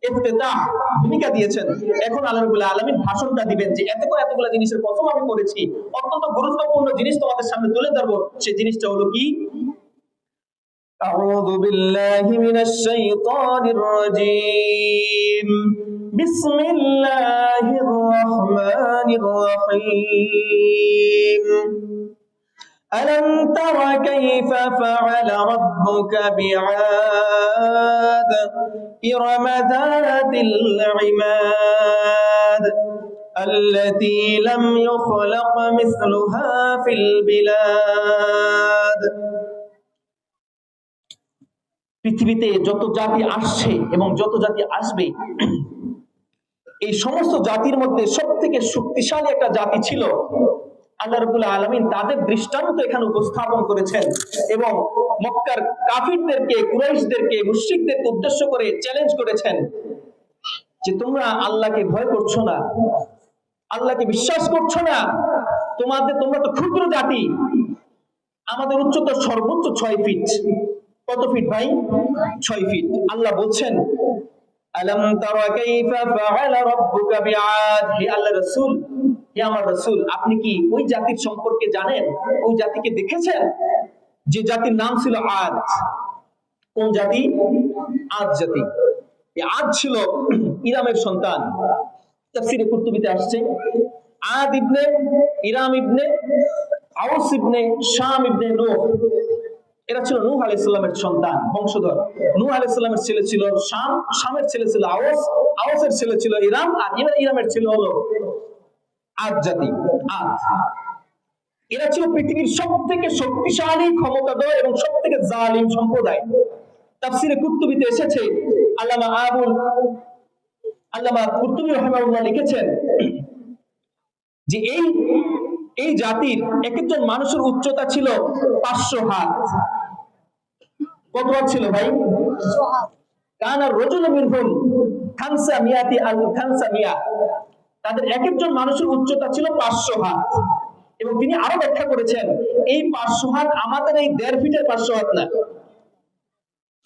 ইফতিতাহ ভূমিকা দিয়েছেন। এখন আল্লাহ রাব্বুল আলামিন ভাষণটা দিবেন যে এতগুলা জিনিসের কসম আমি করেছি, অত্যন্ত গুরুত্বপূর্ণ জিনিস তোমাদের সামনে তুলে ধরবো। সেই জিনিসটা হলো কি? আউযু বিল্লাহি মিনাশ শাইতানির রাজীম, বিসমিল্লাহির রাহমানির রহিম। ألم تر كيف فعل ربك بعاد إرم ذات العماد التي لم يخلق مثلها في البلاد। পৃথিবীতে যত জাতি আসছে এবং যত জাতি আসবে, এই সমস্ত জাতির মধ্যে সবথেকে শক্তিশালী একটা জাতি ছিল। আল্লাহ রাব্বুল আলামিন তাদের দৃষ্টান্ত এখানে উপস্থাপন করেছেন এবং মক্কার কাফিরদেরকে, কুরাইশদেরকে, মুশরিকদেরকে উদ্দেশ্য করে চ্যালেঞ্জ করেছেন যে তোমরা আল্লাহকে ভয় করছো না, আল্লাহকে বিশ্বাস করছো না, তোমরা তো ক্ষুদ্র জাতি। আমাদের উচ্চতা সর্বোচ্চ 6 ফিট। কত ফিট ভাই? 6 ফিট। আল্লাহ বলছেন আলাম তারা কাইফা ফাআলা রাব্বুকা বিআদ, হে আল্লাহ রাসূল, হে আমার রাসূল, আপনি কি ওই জাতির সম্পর্কে জানেন? ওই জাতিকে দেখেছেন যে জাতির নাম ছিল আদ। কোন জাতি? আদ জাতি। এই আদ ছিল ইরামের সন্তান। তাফসীরে কুরতুবীতে আসছে আদ ইবনে ইরাম ইবনে আউস ইবনে শাম ইবনে নূহ, এরা ছিল নূহ আলাইহিস সালামের সন্তান, বংশধর। নূহ আলাইহিস সালামের ছেলে ছিল শাম, শামের ছেলে ছিল আউস, আউসের ছেলে ছিল ইরাম, আর ইরামের ছেলে হলো আদ জাতি। আদ এরা ছিল পৃথিবীর সবথেকে শক্তিশালী, ক্ষমতাধর এবং সবথেকে জালিম সম্প্রদায়। তাফসীরে কুরতুবীতে এসেছে, আল্লামা কুরতুবী রাহিমাহুল্লাহ লিখেছেন যে এই জাতির এক একজন মানুষের উচ্চতা ছিল 500 হাত। কত হাত ছিল ভাই? কানা রাজুলুম মিনহুম খামসা মিয়াতি আল খামসা মিয়া, তাদের এক একজন মানুষের উচ্চতা ছিল 500 হাত। এবং তিনি আরো ব্যাখ্যা করেছেন এই 500 হাত আমাদের এই 1.5 ফিটের 500 হাত না।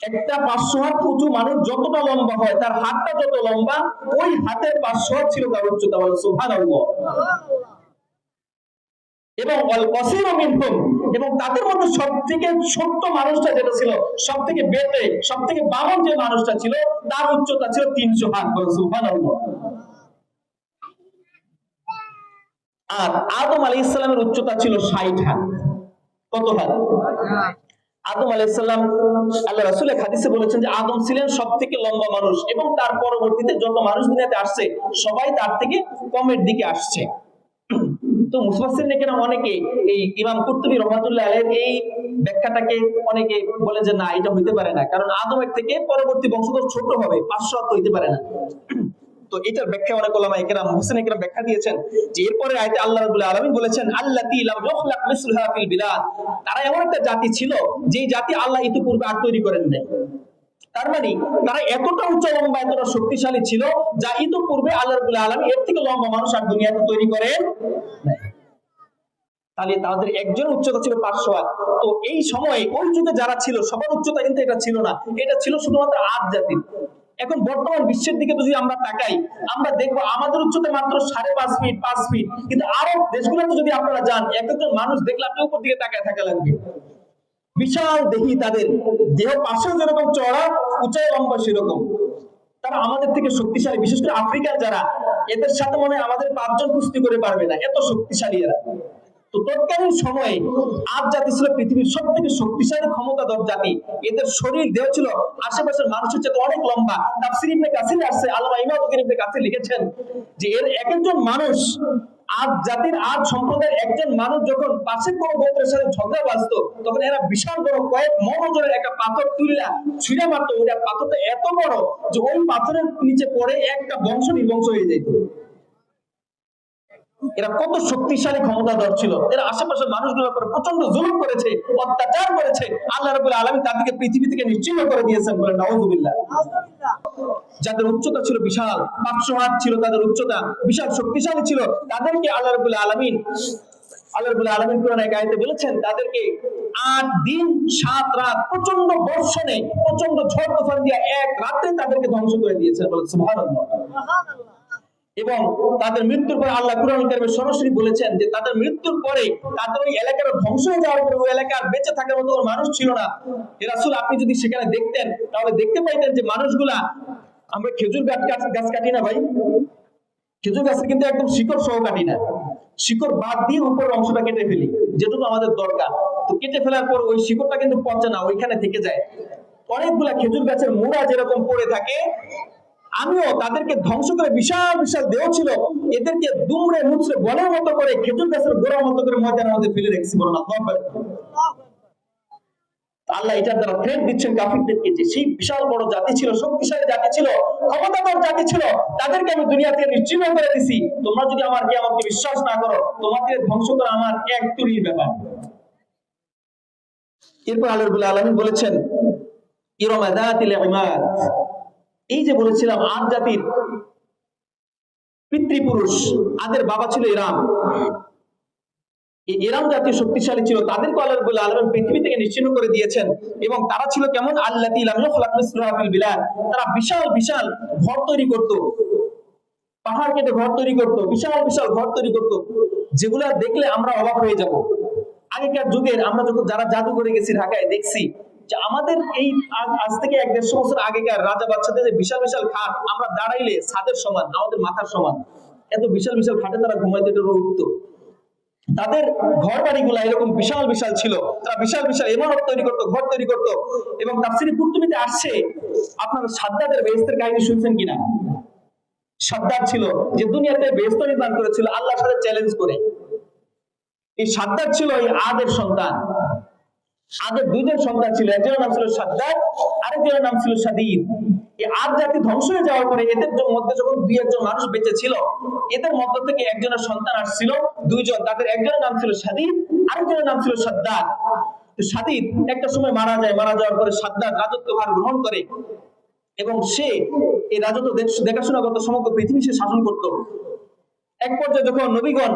একটা 500 হাত উঁচু মানুষ যতটা লম্বা হয় তার হাতটা যত লম্বা, ওই হাতের 500 হাত ছিল তার উচ্চতা। সুবহানাল্লাহ। এবং অল কসির মিনহুম, এবং তাদের মধ্যে সবথেকে ছোট্ট মানুষটা যেটা ছিল, সবথেকে বেটে, সবথেকে বামন যে মানুষটা ছিল, তার উচ্চতা ছিল 300 হাত। সুবহানাল্লাহ। আর আদম আলাইহিস সালামের উচ্চতা ছিল 60 হাত। কত হাত? আদম আলাইহিস সালাম, আল্লাহ রাসূল এক হাদিসে বলেছেন যে আদম ছিলেন সবথেকে লম্বা মানুষ, এবং তার পরবর্তীতে যত মানুষ দুনিয়াতে আসছে সবাই তার থেকে কমের দিকে আসছে। তো মুফাসসিরিন কেরাম অনেকে এই ইমাম কুরতুবী রাহমাতুল্লাহ আলাইহির এই ব্যাখ্যাটাকে অনেকে বলে যে না, এটা হইতে পারে না, কারণ আদমের থেকে পরবর্তী বংশধর ছোট হবে, 500 তো হইতে পারে না। তো এটার ব্যাখ্যা অনেক উলামা ইকরাম, মুফাসসিরিন ইকরাম ব্যাখ্যা দিয়েছেন যে এরপরে আয়াতে আল্লাহ রাব্বুল আলামিন বলেছেন আল্লাতী লাম ইখলাক মিসলুহা ফিল বিলাদ, তারা এমন একটা জাতি ছিল যেই জাতি আল্লাহ ইতিপূর্বে আর তৈরি করেন নাই। তার মানে তারা এতটা উচ্চ লম্বা, এতটা শক্তিশালী ছিল যা ইতিপূর্বে আল্লাহ রাব্বুল আলামিন এর থেকে লম্বা মানুষ আর দুনিয়াতে তৈরি করেন নাই। তাহলে তাদের একজন উচ্চতা ছিল 500 হাত। তো এই সময়ে ওই যুগে যারা ছিল সবার উচ্চতা কিন্তু এটা ছিল না, এটা ছিল শুধুমাত্র আদ জাতির। এখন বর্তমান বিশ্বের দিকে যদি আমরা তাকাই, আমরা দেখবো আমাদের উচ্চতা মাত্র 5.5 ফিট 5 ফিট, কিন্তু আরব দেশগুলোতে যদি আপনারা যান, এক একজন মানুষ দেখলে আপনি উপর দিকে তাকায় থাকা লাগবে। বিশাল দেহি, তাদের দেহ পাশেও যেরকম চড়া, উঁচাই লম্বা সেরকম। তারা আমাদের থেকে শক্তিশালী, বিশেষ করে আফ্রিকার যারা, এদের সাথে মনে হয় আমাদের 5 জন কুস্তি করে পারবে না, এত শক্তিশালী এরা। তো তৎকালীন সময়ে আদ জাতি ছিল পৃথিবীর সব থেকে শক্তিশালী ক্ষমতাধর জাতি। এদের শরীর দেহ ছিল আশেপাশের মানুষের চেয়ে অনেক লম্বা। তাফসীর ইবনে কাসির আসছে, আল্লামা ইমাম ইবনে কাসির লিখেছেন যে এর এক একজন মানুষ, আদ জাতির আদ সম্প্রদায়ের একজন মানুষ যখন পাশের কোনো গোত্রের সাথে ঝগড়া বাজতো, তখন এরা বিশাল বড় কয়েক মণ ওজনের একটা পাথর তুললা ছুঁড়ে মারতো। ওই পাথরটা এত বড় যে ওই পাথরের নিচে পড়ে একটা বংশ নির্বংশ হয়ে যেত। এরা কত শক্তিশালী ক্ষমতাধর ছিল। এরা আশেপাশের মানুষগুলোর উপর প্রচন্ড জুলুম করেছে, অত্যাচার করেছে। আল্লাহ রাব্বুল আলামিন তাদেরকে পৃথিবী থেকে নিশ্চিহ্ন করে দিয়েছেন, বলেন নাউযুবিল্লাহ। যাদের উচ্চতা ছিল বিশাল, 500 হাত ছিল তাদের উচ্চতা, বিশাল শক্তিশালী ছিল, তাদেরকে আল্লাহ রাব্বুল আলামিন কোরআনে এক আয়াতে বলেছেন তাদেরকে 8 দিন 7 রাত প্রচন্ড বর্ষণে, প্রচন্ড ঝড় তুফান দিয়ে এক রাতে তাদেরকে ধ্বংস করে দিয়েছেন, বলেন সুবহানাল্লাহ। এবং তাদের মৃত্যুর পরে আল্লাহ কুরআন কারীমে সরাসরি বলেছেন যে তাদের মৃত্যুর পরে তাদের ওই এলাকার ধ্বংস হয়ে যাওয়ার পরে ওই এলাকা আর বেঁচে থাকার মতো মানুষ ছিল না। হে রাসূল, আপনি যদি সেখানে দেখতেন তাহলে দেখতে পাইতেন যে মানুষগুলা, আমরা খেজুর গাছ কাটি না ভাই, খেজুর গাছের কিন্তু একদম শিকড় সহ কাটি না, শিকড় বাদ দিয়ে উপরের অংশটা কেটে ফেলি, যেটুকু আমাদের দরকার। তো কেটে ফেলার পর ওই শিকড়টা কিন্তু পচে না, ওইখানে থেকে যায়। অনেকগুলা খেজুর গাছের মুড়া যেরকম পড়ে থাকে, আমিও তাদেরকে ধ্বংস করে বিশাল বিশাল দেহ ছিল, এদেরকে দুমড়ে মুচড়ে বলের মতো করে খেজুর গাছের গোড়ার মতো করে ময়দানের মধ্যে ফেলে রেখেছি, বলেন আল্লাহু আকবার। আল্লাহ এটার দ্বারা থ্রেট দিচ্ছেন কাফিরদেরকে যে সেই বিশাল বড় জাতি ছিল, শক্তিশালী জাতি ছিল, ক্ষমতাধর জাতি ছিল, তাদেরকে আমি দুনিয়া থেকে নিশ্চিহ্ন করে দিছি। তোমরা যদি আমার কিয়ামতকে বিশ্বাস না করো, তোমাদের ধ্বংস করা আমার এক তুরির ব্যাপার। এরপর আল্লাহ রাব্বুল আলামিন বলেছেন ইরমা যাতিল ইমাদ, এই যে বলেছিলাম আদ জাতির পিতৃপুরুষ, আদের বাবা ছিল ইরাম। এই ইরাম জাতীয় শক্তিশালী ছিল, তাদেরকে আল্লাহ রাব্বুল আলামিন পৃথিবী থেকে নিশ্চিহ্ন করে দিয়েছেন। এবং তারা ছিল কেমন, আল্লাতী লাম ইখলাক মিসলুহা ফিল বিলাদ, তারা বিশাল বিশাল ঘর তৈরি করত, পাহাড় কেটে ঘর তৈরি করত, বিশাল বিশাল ঘর তৈরি করত, যেগুলা দেখলে আমরা অবাক হয়ে যাব। আগেকার যুগের আমরা যখন যারা জাদু করে গেছি ঢাকায়, দেখছি যে আমাদের এই আজ থেকে 150 বছর আগেকার রাজা বাদশাদের যে বিশাল বিশাল খাট, আমরা দাঁড়াইলে ছাদের সমান, আমাদের মাথার সমান, এত বিশাল বিশাল খাটে তারা ঘুমাইতে উঠতো। তাদের ঘর বাড়িগুলা এরকম বিশাল বিশাল ছিল, তারা বিশাল বিশাল ইমারত তৈরি করতো, ঘর তৈরি করতো। এবং তাফসীরে কুরতুবীতে আসছে, আপনারা সাদ্দাদের বেহেশতের কাহিনী শুনছেন কিনা? সাদ্দাদ ছিল যে দুনিয়াতে বেহেশত নির্মাণ করেছিল আল্লাহর সাথে চ্যালেঞ্জ করে। এই সাদ্দাদ ছিল এই আদের সন্তান। আদের 2 জন সন্তান ছিল, একজনের নাম ছিল সাদ্দাদ, আরেকজনের নাম ছিল সাদীদ। এই আদ জাতি ধ্বংস হয়ে যাওয়ার পরে এদের মধ্যে যখন 2-1 জন মানুষ বেঁচে ছিল, এদের মধ্য থেকে একজনের সন্তান আসছিল 2 জন, তাদের একজনের নাম ছিল সাদীদ, আরেকজনের নাম ছিল সাদ্দাদ। তো সাদিদ একটা সময় মারা যায়, মারা যাওয়ার পরে সাদ্দাদ রাজত্বভার গ্রহণ করে এবং সে এই রাজত্ব দেখাশোনা করতো, সমগ্র পৃথিবী সে শাসন করত। এক পর্যায়ে যখন নবীগণ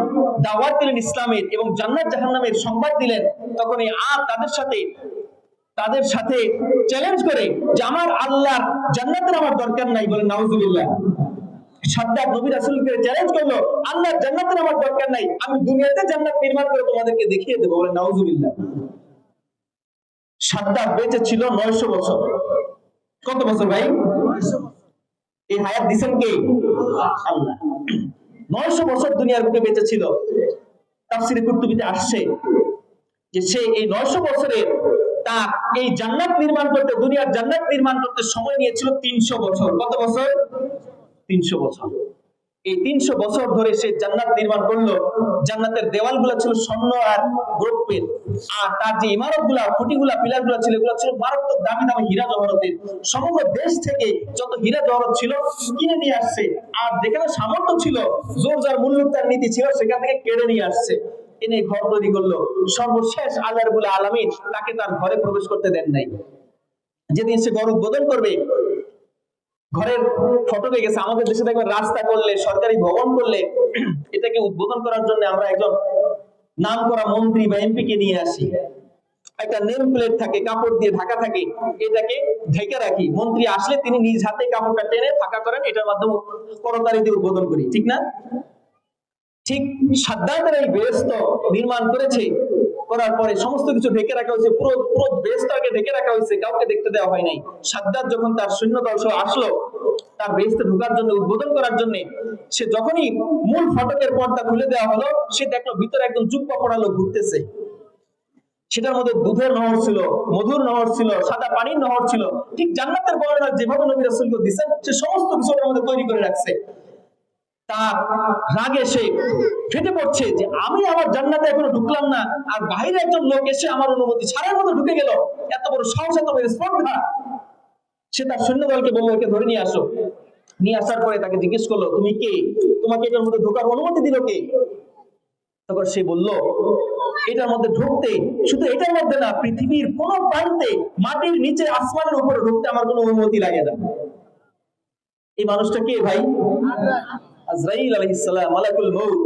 দাওয়াত দিলেন ইসলামের এবং জান্নাত জাহান্নামের সংবাদ দিলেন, তখন এই আদ তাদের সাথে চ্যালেঞ্জ করে যে আমার আল্লাহর জান্নাতের আমার দরকার নাই, বলে নাউজুবিল্লাহ। সাদ্দাত নবী রাসূলকে চ্যালেঞ্জ করলো, আল্লাহর জান্নাতের আমার দরকার নাই, আমি দুনিয়াতে জান্নাত নির্মাণ করে তোমাদেরকে দেখিয়ে দেবো, বলে নাউজুবিল্লাহ। সাদ্দাত বেঁচে ছিল 900 বছর। কত বছর ভাই? 900 বছর। এই হায়াত দিবেন কে? আল্লাহ। 900 বছর দুনিয়ার বুকে বেঁচে ছিল। তাফসীরে কুরতুবীতে আসছে যে সে এই 900 বছরে তার এই জান্নাত নির্মাণ করতে, দুনিয়ার জান্নাত নির্মাণ করতে সময় নিয়েছিল 300 বছর। কত বছর? 300 বছর। এই 300 বছর ধরে সে জান্নাত নির্মাণ করলো। জান্নাতের দেওয়ালগুলো ছিল স্বর্ণ আর রৌপ্যের, আর তার যে ইমারতগুলা, খুঁটিগুলা, পিলারগুলা ছিল, এগুলো ছিল মারাত্মক দামি দামি হীরা জহরতের। সমগ্র দেশ থেকে যত হীরা জহরত ছিল কিনে নিয়ে আসছে, আর যেখানে সামর্থ্য ছিল, জোর যার মূল্যতার নীতি ছিল, সেখান থেকে কেড়ে নিয়ে আসছে, এনে ঘর তৈরি করলো। সর্বশেষ আল্লাহ রাব্বুল আলামিন তাকে তার ঘরে প্রবেশ করতে দেন নাই। যেদিন সে ঘর উদ্বোধন করবে, ঘরের ফটকে গেছে, আমাদের দেশে দেখবেন রাস্তা করলে, সরকারি ভবন করলে, এটাকে উদ্বোধন করার জন্য আমরা একজন নাম করা মন্ত্রী বা এমপি কে নিয়ে আসি। একটা নেম প্লেট থাকে, কাপড় দিয়ে ঢাকা থাকে, এটাকে ঢেকে রাখি। মন্ত্রী আসলে তিনি নিজ হাতে কাপড়টা টেনে ফাঁকা করেন, এটার মাধ্যমে করতালি দিয়ে উদ্বোধন করি, ঠিক না? ঠিক সাদ্দাতের এই বেহেশত নির্মাণ করেছে, করার পরে সমস্ত কিছু ঢেকে রাখা হয়েছে, পুরো বেহেশতকে ঢেকে রাখা হয়েছে, কাউকে দেখতে দেওয়া হয় নাই। সাদ্দাত যখন তার সৈন্যদল সহ আসলো তার বেহেশতে ঢোকার জন্য, উদ্বোধন করার জন্য, সে যখনই মূল ফটকের পর্দা খুলে দেওয়া হলো, সে দেখলো ভিতরে একদম জুব্বা পরা লোক ঘুরতেছে। সেটার মধ্যে দুধের নহর ছিল, মধুর নহর ছিল, সাদা পানির নহর ছিল। ঠিক জান্নাতের বর্ণনা যেভাবে নবী রাসূলকে দিয়েছেন, সে সমস্ত কিছু ওর মধ্যে তৈরি করে রাখছে। তার রাগে সে ফেটে পড়ছে যে আমি আমার জান্নাতে এখনো ঢুকলাম না, আর বাইরে একজন লোক এসে আমার অনুমতি ছাড়ার মতো ঢুকে গেল, এত বড় সাহস, এত বড় স্পর্ধা। সে তার সৈন্যদলকে বলল, একে ধরে নিয়ে আসো। নিয়ে আসার পরে তাকে জিজ্ঞেস করলো, তুমি কে? তোমাকে এটার মধ্যে ঢোকার অনুমতি দিল কে? তখন সে বলল, এটার মধ্যে ঢুকতে, শুধু এটার মধ্যে না, পৃথিবীর কোন প্রান্তে, মাটির নিচে, আসমানের উপরে ঢুকতে আমার কোনো অনুমতি লাগে না। এই মানুষটা কে ভাই? আজরাইল আলাইহিস সালাম, মালাকুল মউত।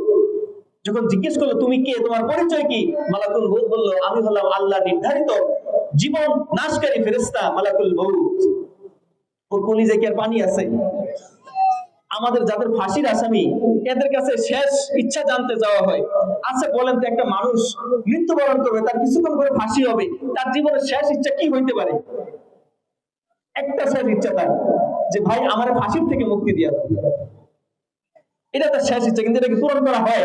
যখন জিজ্ঞেস করলো, তুমি কে, তোমার পরিচয় কি? মালাকুল মউত বলল, আমি হলাম আল্লাহ নির্ধারিত জীবন নাশকারী ফেরেশতা মালাকুল মউত। ওর কলিজায় কি আর পানি আছে? আমাদের যাদের ফাঁসির আসামি, এদের কাছে শেষ ইচ্ছা জানতে যাওয়া হয়, আচ্ছা বলেন তো, একটা মানুষ মৃত্যুবরণ করবে, তার কিছুক্ষণ পরে ফাঁসি হবে, তার জীবনের শেষ ইচ্ছা কি হইতে পারে? একটা শেষ ইচ্ছা তার, যে ভাই আমার ফাঁসির থেকে মুক্তি দিয়া দাও। এটা তার শেষ ইচ্ছা, কিন্তু এটাকে পূরণ করা হয়?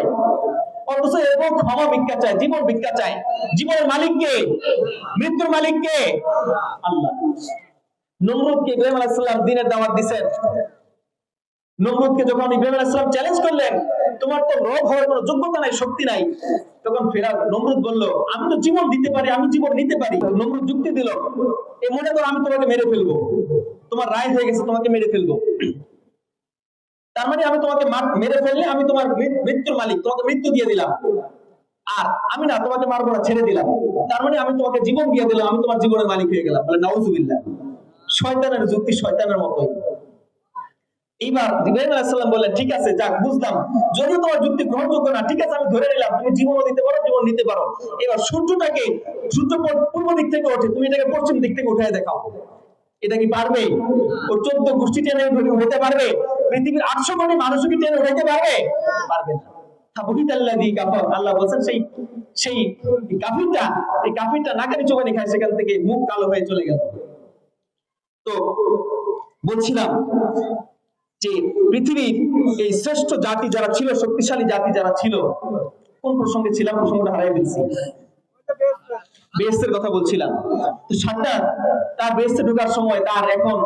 অথচ এরকম ক্ষমা ভিক্ষা চায়, জীবন ভিক্ষা চায়। জীবনের মালিক কে? মৃত্যুর মালিক কে? আল্লাহ। নমরুদকে ইব্রাহিম আলাইহিস সালাম দ্বীনের দাওয়াত দিবেন। নমরুদকে যখন ইব্রাহিম আলাইহিস সালাম চ্যালেঞ্জ করলেন, তোমার তো রব হওয়ার কোনো যোগ্যতা নাই, শক্তি নাই, তখন নমরুদ বলল, আমি তো জীবন দিতে পারি, আমি জীবন নিতে পারি। নমরুদ যুক্তি দিল, এ মনে করো আমি তোমাকে মেরে ফেলবো, তোমার রায় হয়ে গেছে, তোমাকে মেরে ফেলবো, তার মানে আমি তোমাকে মেরে ফেললে আমি তোমার মৃত্যুর মালিক, তোমাকে মৃত্যু দিয়ে দিলাম। আর আমি না, তোমাকে মারবো না, ছেড়ে দিলাম, তার মানে আমি তোমাকে জীবন দিয়ে দিলাম, আমি তোমার জীবনের মালিক হয়ে গেলাম। বলে নাউজুবিল্লাহ। শয়তানের যুক্তি শয়তানের মতোই। এইবার ইব্রাহিম আলাইহিস সালাম বললেন, ঠিক আছে, যাক বুঝলাম, যদিও তোমার যুক্তি গ্রহণযোগ্য না, ঠিক আছে, আমি ধরে নিলাম তুমি জীবনও দিতে পারো, জীবন নিতে পারো। এবার সূর্য পূর্ব দিক থেকে ওঠে, তুমি এটাকে পশ্চিম দিক থেকে উঠায় দেখাও। এটা কি পারবে? ও 14 গোষ্ঠী টেনে উঠাতে পারবে? পৃথিবীর 800 কোটি মানুষ কি টেনে উঠাতে পারবে? পারবে না। আল্লাহ বলছেন, সেই কাফিরটা নাকানি চোবানি খায়, সেখান থেকে মুখ কালো হয়ে চলে গেল। তো বলছিলাম যে পৃথিবীর এই শ্রেষ্ঠ জাতি যারা ছিল, শক্তিশালী জাতি যারা ছিল, কোন প্রসঙ্গে ছিলাম? প্রসঙ্গটা হারিয়ে ফেলছি। বেহেশতের কথা বলছিলাম। তো সাদ্দাত তার বেহেশতে ঢোকার সময়, তার এখন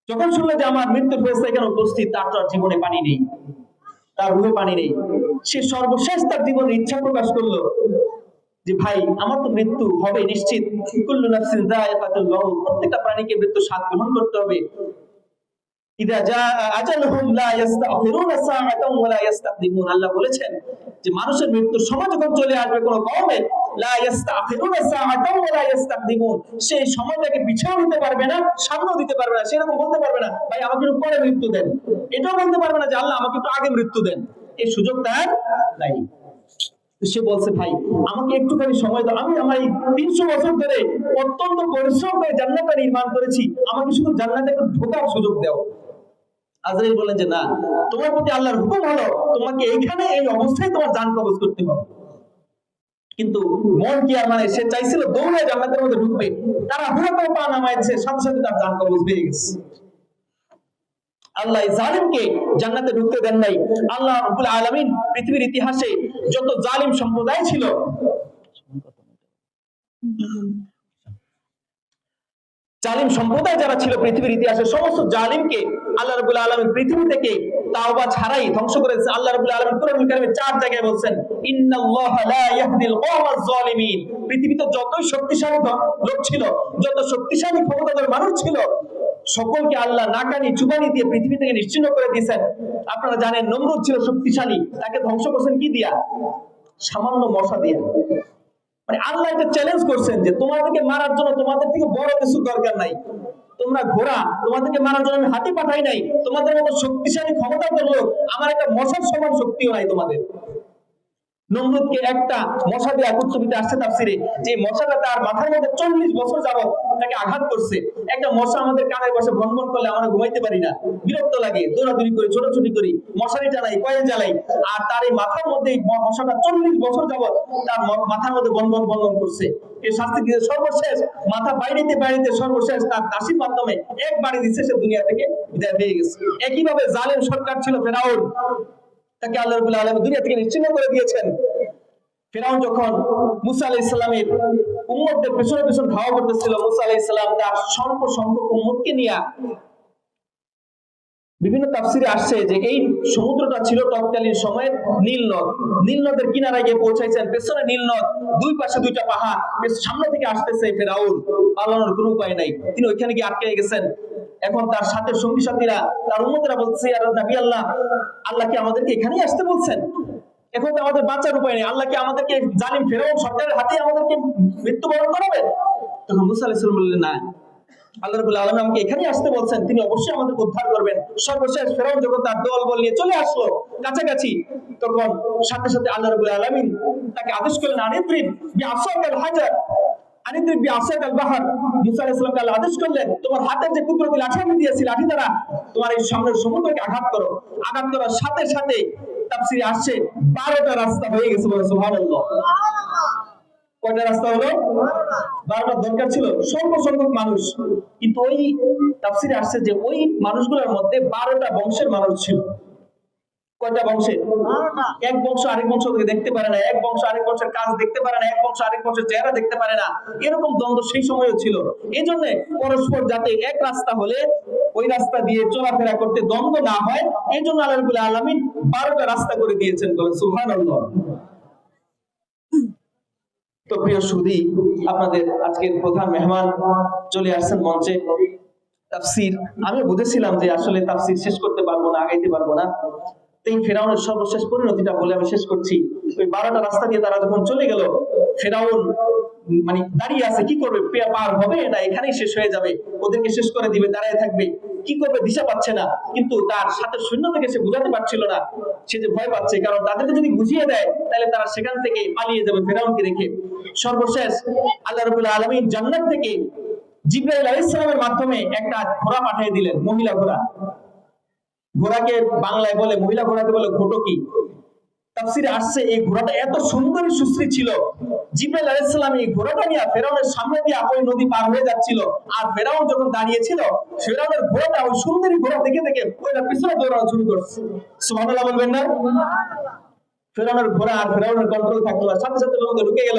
যখন শুনলো যে আমার মৃত্যুর ফেরেশতা এখানে উপস্থিত, তার তো আর জীবনে পানি নেই, তার রুহে পানি নেই। সে সর্বশেষ তার জীবনের ইচ্ছা প্রকাশ করলো যে ভাই, আমার তো মৃত্যু হবে নিশ্চিত, কুল্লু নাফসিন যায়িকাতুল মাউত, প্রত্যেকটা প্রাণীকে মৃত্যু স্বাদ গ্রহণ করতে হবে। ইযা জাআ আজালুহুম লা ইস্তাখিরুনা সাআতান ওয়া লা ইস্তাকদিমুন। আল্লাহ বলেছেন যে মানুষের মৃত্যুর সময় যখন চলে আসবে, কোনো কওমের, লা ইস্তাখিরুনা সাআতাও ওয়া লা ইস্তাকদিমুন, সেই সময়টাকে পিছাও দিতে পারবে না, সামনেও দিতে পারবে না। সেরকম বলতে পারবে না ভাই আমাকে একটু পরে মৃত্যু দেন, এটাও বলতে পারবে না যে আল্লাহ আমাকে একটু আগে মৃত্যু দেন, এই সুযোগ তার নাই। সে বলছে ভাই আমাকে একটুখানি সময় দাও, আমি আমার এই 300 বছর ধরে অত্যন্ত পরিশ্রম করে জান্নাতটা নির্মাণ করেছি, আমাকে শুধু জান্নাতে একটু ঢোকার সুযোগ দাও। আজরাইল বলেন যে না, তোমার প্রতি আল্লাহর হুকুম হলো তোমাকে এইখানে এই অবস্থায় তোমার জান কবজ করতে হবে। কিন্তু মন কি আর মানে, সে চাইছিল দৌড়ে জান্নাতের মধ্যে ঢুকবে, তারা হুড়া করে পা নামাইছে, সাথে সাথে তার জান কবজ হয়ে গেছে। আল্লাহ জালিমকে জান্নাতে ঢুকতে দেন নাই। আল্লাহ রাব্বুল আলামিন পৃথিবীর ইতিহাসে যত জালিম সম্প্রদায় ছিল, জালিম সম্প্রদায় যারা ছিল পৃথিবীর ইতিহাসে, সমস্ত জালিমকে আল্লাহ রাব্বুল আলামিন পৃথিবী থেকে তাওবা ছাড়াই ধ্বংস করেছে। আল্লাহ রাব্বুল আলামিন কোরআনুল কারীমে 4 জায়গায় বলছেন ইন্নাল্লাহা লা ইয়াহদিল কওমাজ জালিমিন। পৃথিবীতে যতই শক্তিশালী লোক ছিল, যত শক্তিশালী ক্ষমতাধর মানুষ ছিল, সকলকে আল্লাহ নাকানি চুবানি দিয়ে পৃথিবী থেকে নিশ্চিহ্ন করে দিয়েছেন। আপনারা জানেন নমরুদ ছিল শক্তিশালী, তাকে ধ্বংস করছেন কি দিয়া? সামান্য মশা দিয়া। মানে আল্লাহ এটা চ্যালেঞ্জ করছেন যে তোমাদেরকে মারার জন্য তোমাদের থেকে বড় কিছু দরকার নাই, তোমরা ঘোড়া, তোমাদেরকে মারার জন্য আমি হাতি পাঠাই নাই, তোমাদের মতো শক্তিশালী ক্ষমতাধর লোক আমার একটা মশার সমান শক্তিও নাই তোমাদের। নমরুদকে একটা মশা দিয়ে আকুত্তবিতে আসছে তাফসিরে, যে মশাটা তার মাথার মধ্যে 40 বছর যাবত তাকে আঘাত করছে। একটা মশা আমাদের কানের পাশে ভনভন করলে আমরা ঘুমাইতে পারি না, বিরক্ত লাগে, দৌড়াদৌড়ি করি, ছোটাছুটি করি, মশারি টানাই, কয়েল জ্বালাই, আর তার এই মাথার মধ্যে মশাটা 40 বছর যাবত তার মাথার মধ্যে ভনভন ভনভন করছে। এই শাস্তি দিয়ে সর্বশেষ মাথা বাইরেতে বাইরেতে সর্বশেষ তার দাসীর মাধ্যমে এক বাড়ি দিচ্ছে, সে দুনিয়া থেকে বিদায় হয়ে গেছে। একইভাবে জালেম সরকার ছিল ফেরাউন, তাকে আল্লাহ রাব্বুল আলামিন দুনিয়া থেকে নিশ্চিহ্ন করে দিয়েছেন। ফেরাউন যখন মুসা আলাইহিস সালামের উম্মতদের পেছনে পেছনে ধাওয়া করতেছিল, মুসা আলাইহিস সালাম তার স্বল্প সংখ্যক উম্মতকে নিয়ে, বিভিন্ন তাফসিরে আসছে যে এই সমুদ্রটা ছিল তৎকালীন সময়ে নীল নদ, নীল নদের কিনারায় গিয়ে পৌঁছাইছেন, পেছনে নীল নদ, দুই পাশে দুইটা পাহাড়, সামনে থেকে আসতেছে ফেরাউন, পালানোর কোনো উপায় নাই, তিনি ওইখানে গিয়ে আটকে গেছেন। এখন তার সাথে সঙ্গী সাথীরা, তার উম্মতেরা বলছে ইয়া নবী আল্লাহ, আল্লাহ কি আমাদেরকে এখানেই আসতে বলছেন? এখন তো আমাদের বাঁচার উপায় নেই, আল্লাহ কি আমাদেরকে জালিম ফেরাউন সরকারের হাতে আমাদেরকে মৃত্যুবরণ করাবেন? তখন মুসা আলাইহিস সালাম বললেন না, আল্লাহ রাব্বুল আলামিন আমাকে এখানেই আসতে বলছেন, তিনি অবশ্যই আমাদেরকে উদ্ধার করবেন। সর্বশেষ ফেরাউন যখন তার দলবল নিয়ে চলে আসলো কাছাকাছি, তখন সাথে সাথে আল্লাহ রাব্বুল আলামিন তাকে আদেশ করলেন আনিদ্রিব বিআসাকাল হাজার, আনিদ্রিব বিআসাকাল বাহর। মুসা আলাইহিস সালামকে আল্লাহ আদেশ করলেন তোমার হাতের যে কুদরতি লাঠি আমি দিয়েছি, লাঠি দ্বারা তোমার এই সামনের সমুদ্রকে আঘাত করো। আঘাত করার সাথে সাথে তাফসিরে আসছে 12টা রাস্তা হয়ে গেছে, বলে সুবহানাল্লাহ। কয়টা রাস্তা হলো? 12টা দরকার ছিল স্বল্প সংখ্যক মানুষ, কিন্তু ওই তাফসিরে আসছে যে ওই মানুষগুলোর মধ্যে 12টা বংশের মানুষ ছিল। কয়টা বংশের? এক বংশ আরেক বংশকে দেখতে পারে না, এক বংশ আরেক বংশের কাজ দেখতে পারে না, এক বংশ আরেক বংশের চেহারা দেখতে পারে না, এরকম দ্বন্দ্ব সেই সময়ও ছিল। এই জন্য পরস্পর যাতে এক রাস্তা হলে ওই রাস্তা দিয়ে চলাফেরা করতে দ্বন্দ্ব না হয়, এই জন্য আল্লাহ রাব্বুল আলামিন 12টা রাস্তা করে দিয়েছেন, বলে সুবহানাল্লাহ। তো প্রিয় সুধী, আপনাদের আজকের প্রধান মেহমান চলে আসছেন মঞ্চে। তাফসীর আমি বুঝেছিলাম যে আসলে তাফসীর শেষ করতে পারবো না, আগাইতে পারবো না, এই ফেরাউনের সর্বশেষ পরিণতিটা বলে আমি শেষ করছি। ওই 12টা রাস্তা দিয়ে তারা যখন চলে গেল, ফেরাউন মানে দাঁড়িয়ে আছে, কি করবে? পার হবে না এখানেই শেষ হয়ে যাবে, ওদেরকে শেষ করে দিবে, দাঁড়িয়ে থাকবে, কি করবে দিশা পাচ্ছে না। কিন্তু তার সাথে সৈন্য থেকে সে বুঝাতে পারছিল না, সে যে ভয় পাচ্ছে, কারণ তাদেরকে যদি বুঝিয়ে দেয় তাহলে তারা সেখান থেকে পালিয়ে যাবে ফেরাউনকে রেখে। সর্বশেষ আল্লাহ রাব্বুল আলামিন জান্নাত থেকে জিবরাইল আলাইহিস সালামের মাধ্যমে একটা ঘোড়া পাঠিয়ে দিলেন, মহিলা ঘোড়া। ঘোড়াকে বাংলায় বলে, মহিলা ঘোড়াকে বলে ঘটকি। তাফসিরে আসছে এই ঘোড়াটা এত সুন্দরী সুশ্রী ছিল, জিবরাইল আলাইহিস সালাম এই ঘোড়াটা নিয়ে ফেরাউনের সামনে দিয়ে ওই নদী পার হয়ে যাচ্ছিল, আর ফেরাউন যখন দাঁড়িয়ে ছিল, ফেরাউনের ঘোড়াটা ওই সুন্দরী ঘোড়া দেখে দেখে ওইটা পিছনে দৌড়ানো শুরু করছে। সুবহানাল্লাহ বলবেন না? ফেরাউনের ঘোড়া আর ফেরাউনের কন্ট্রোল থাকলো না, সাথে সাথে ঢুকে গেল।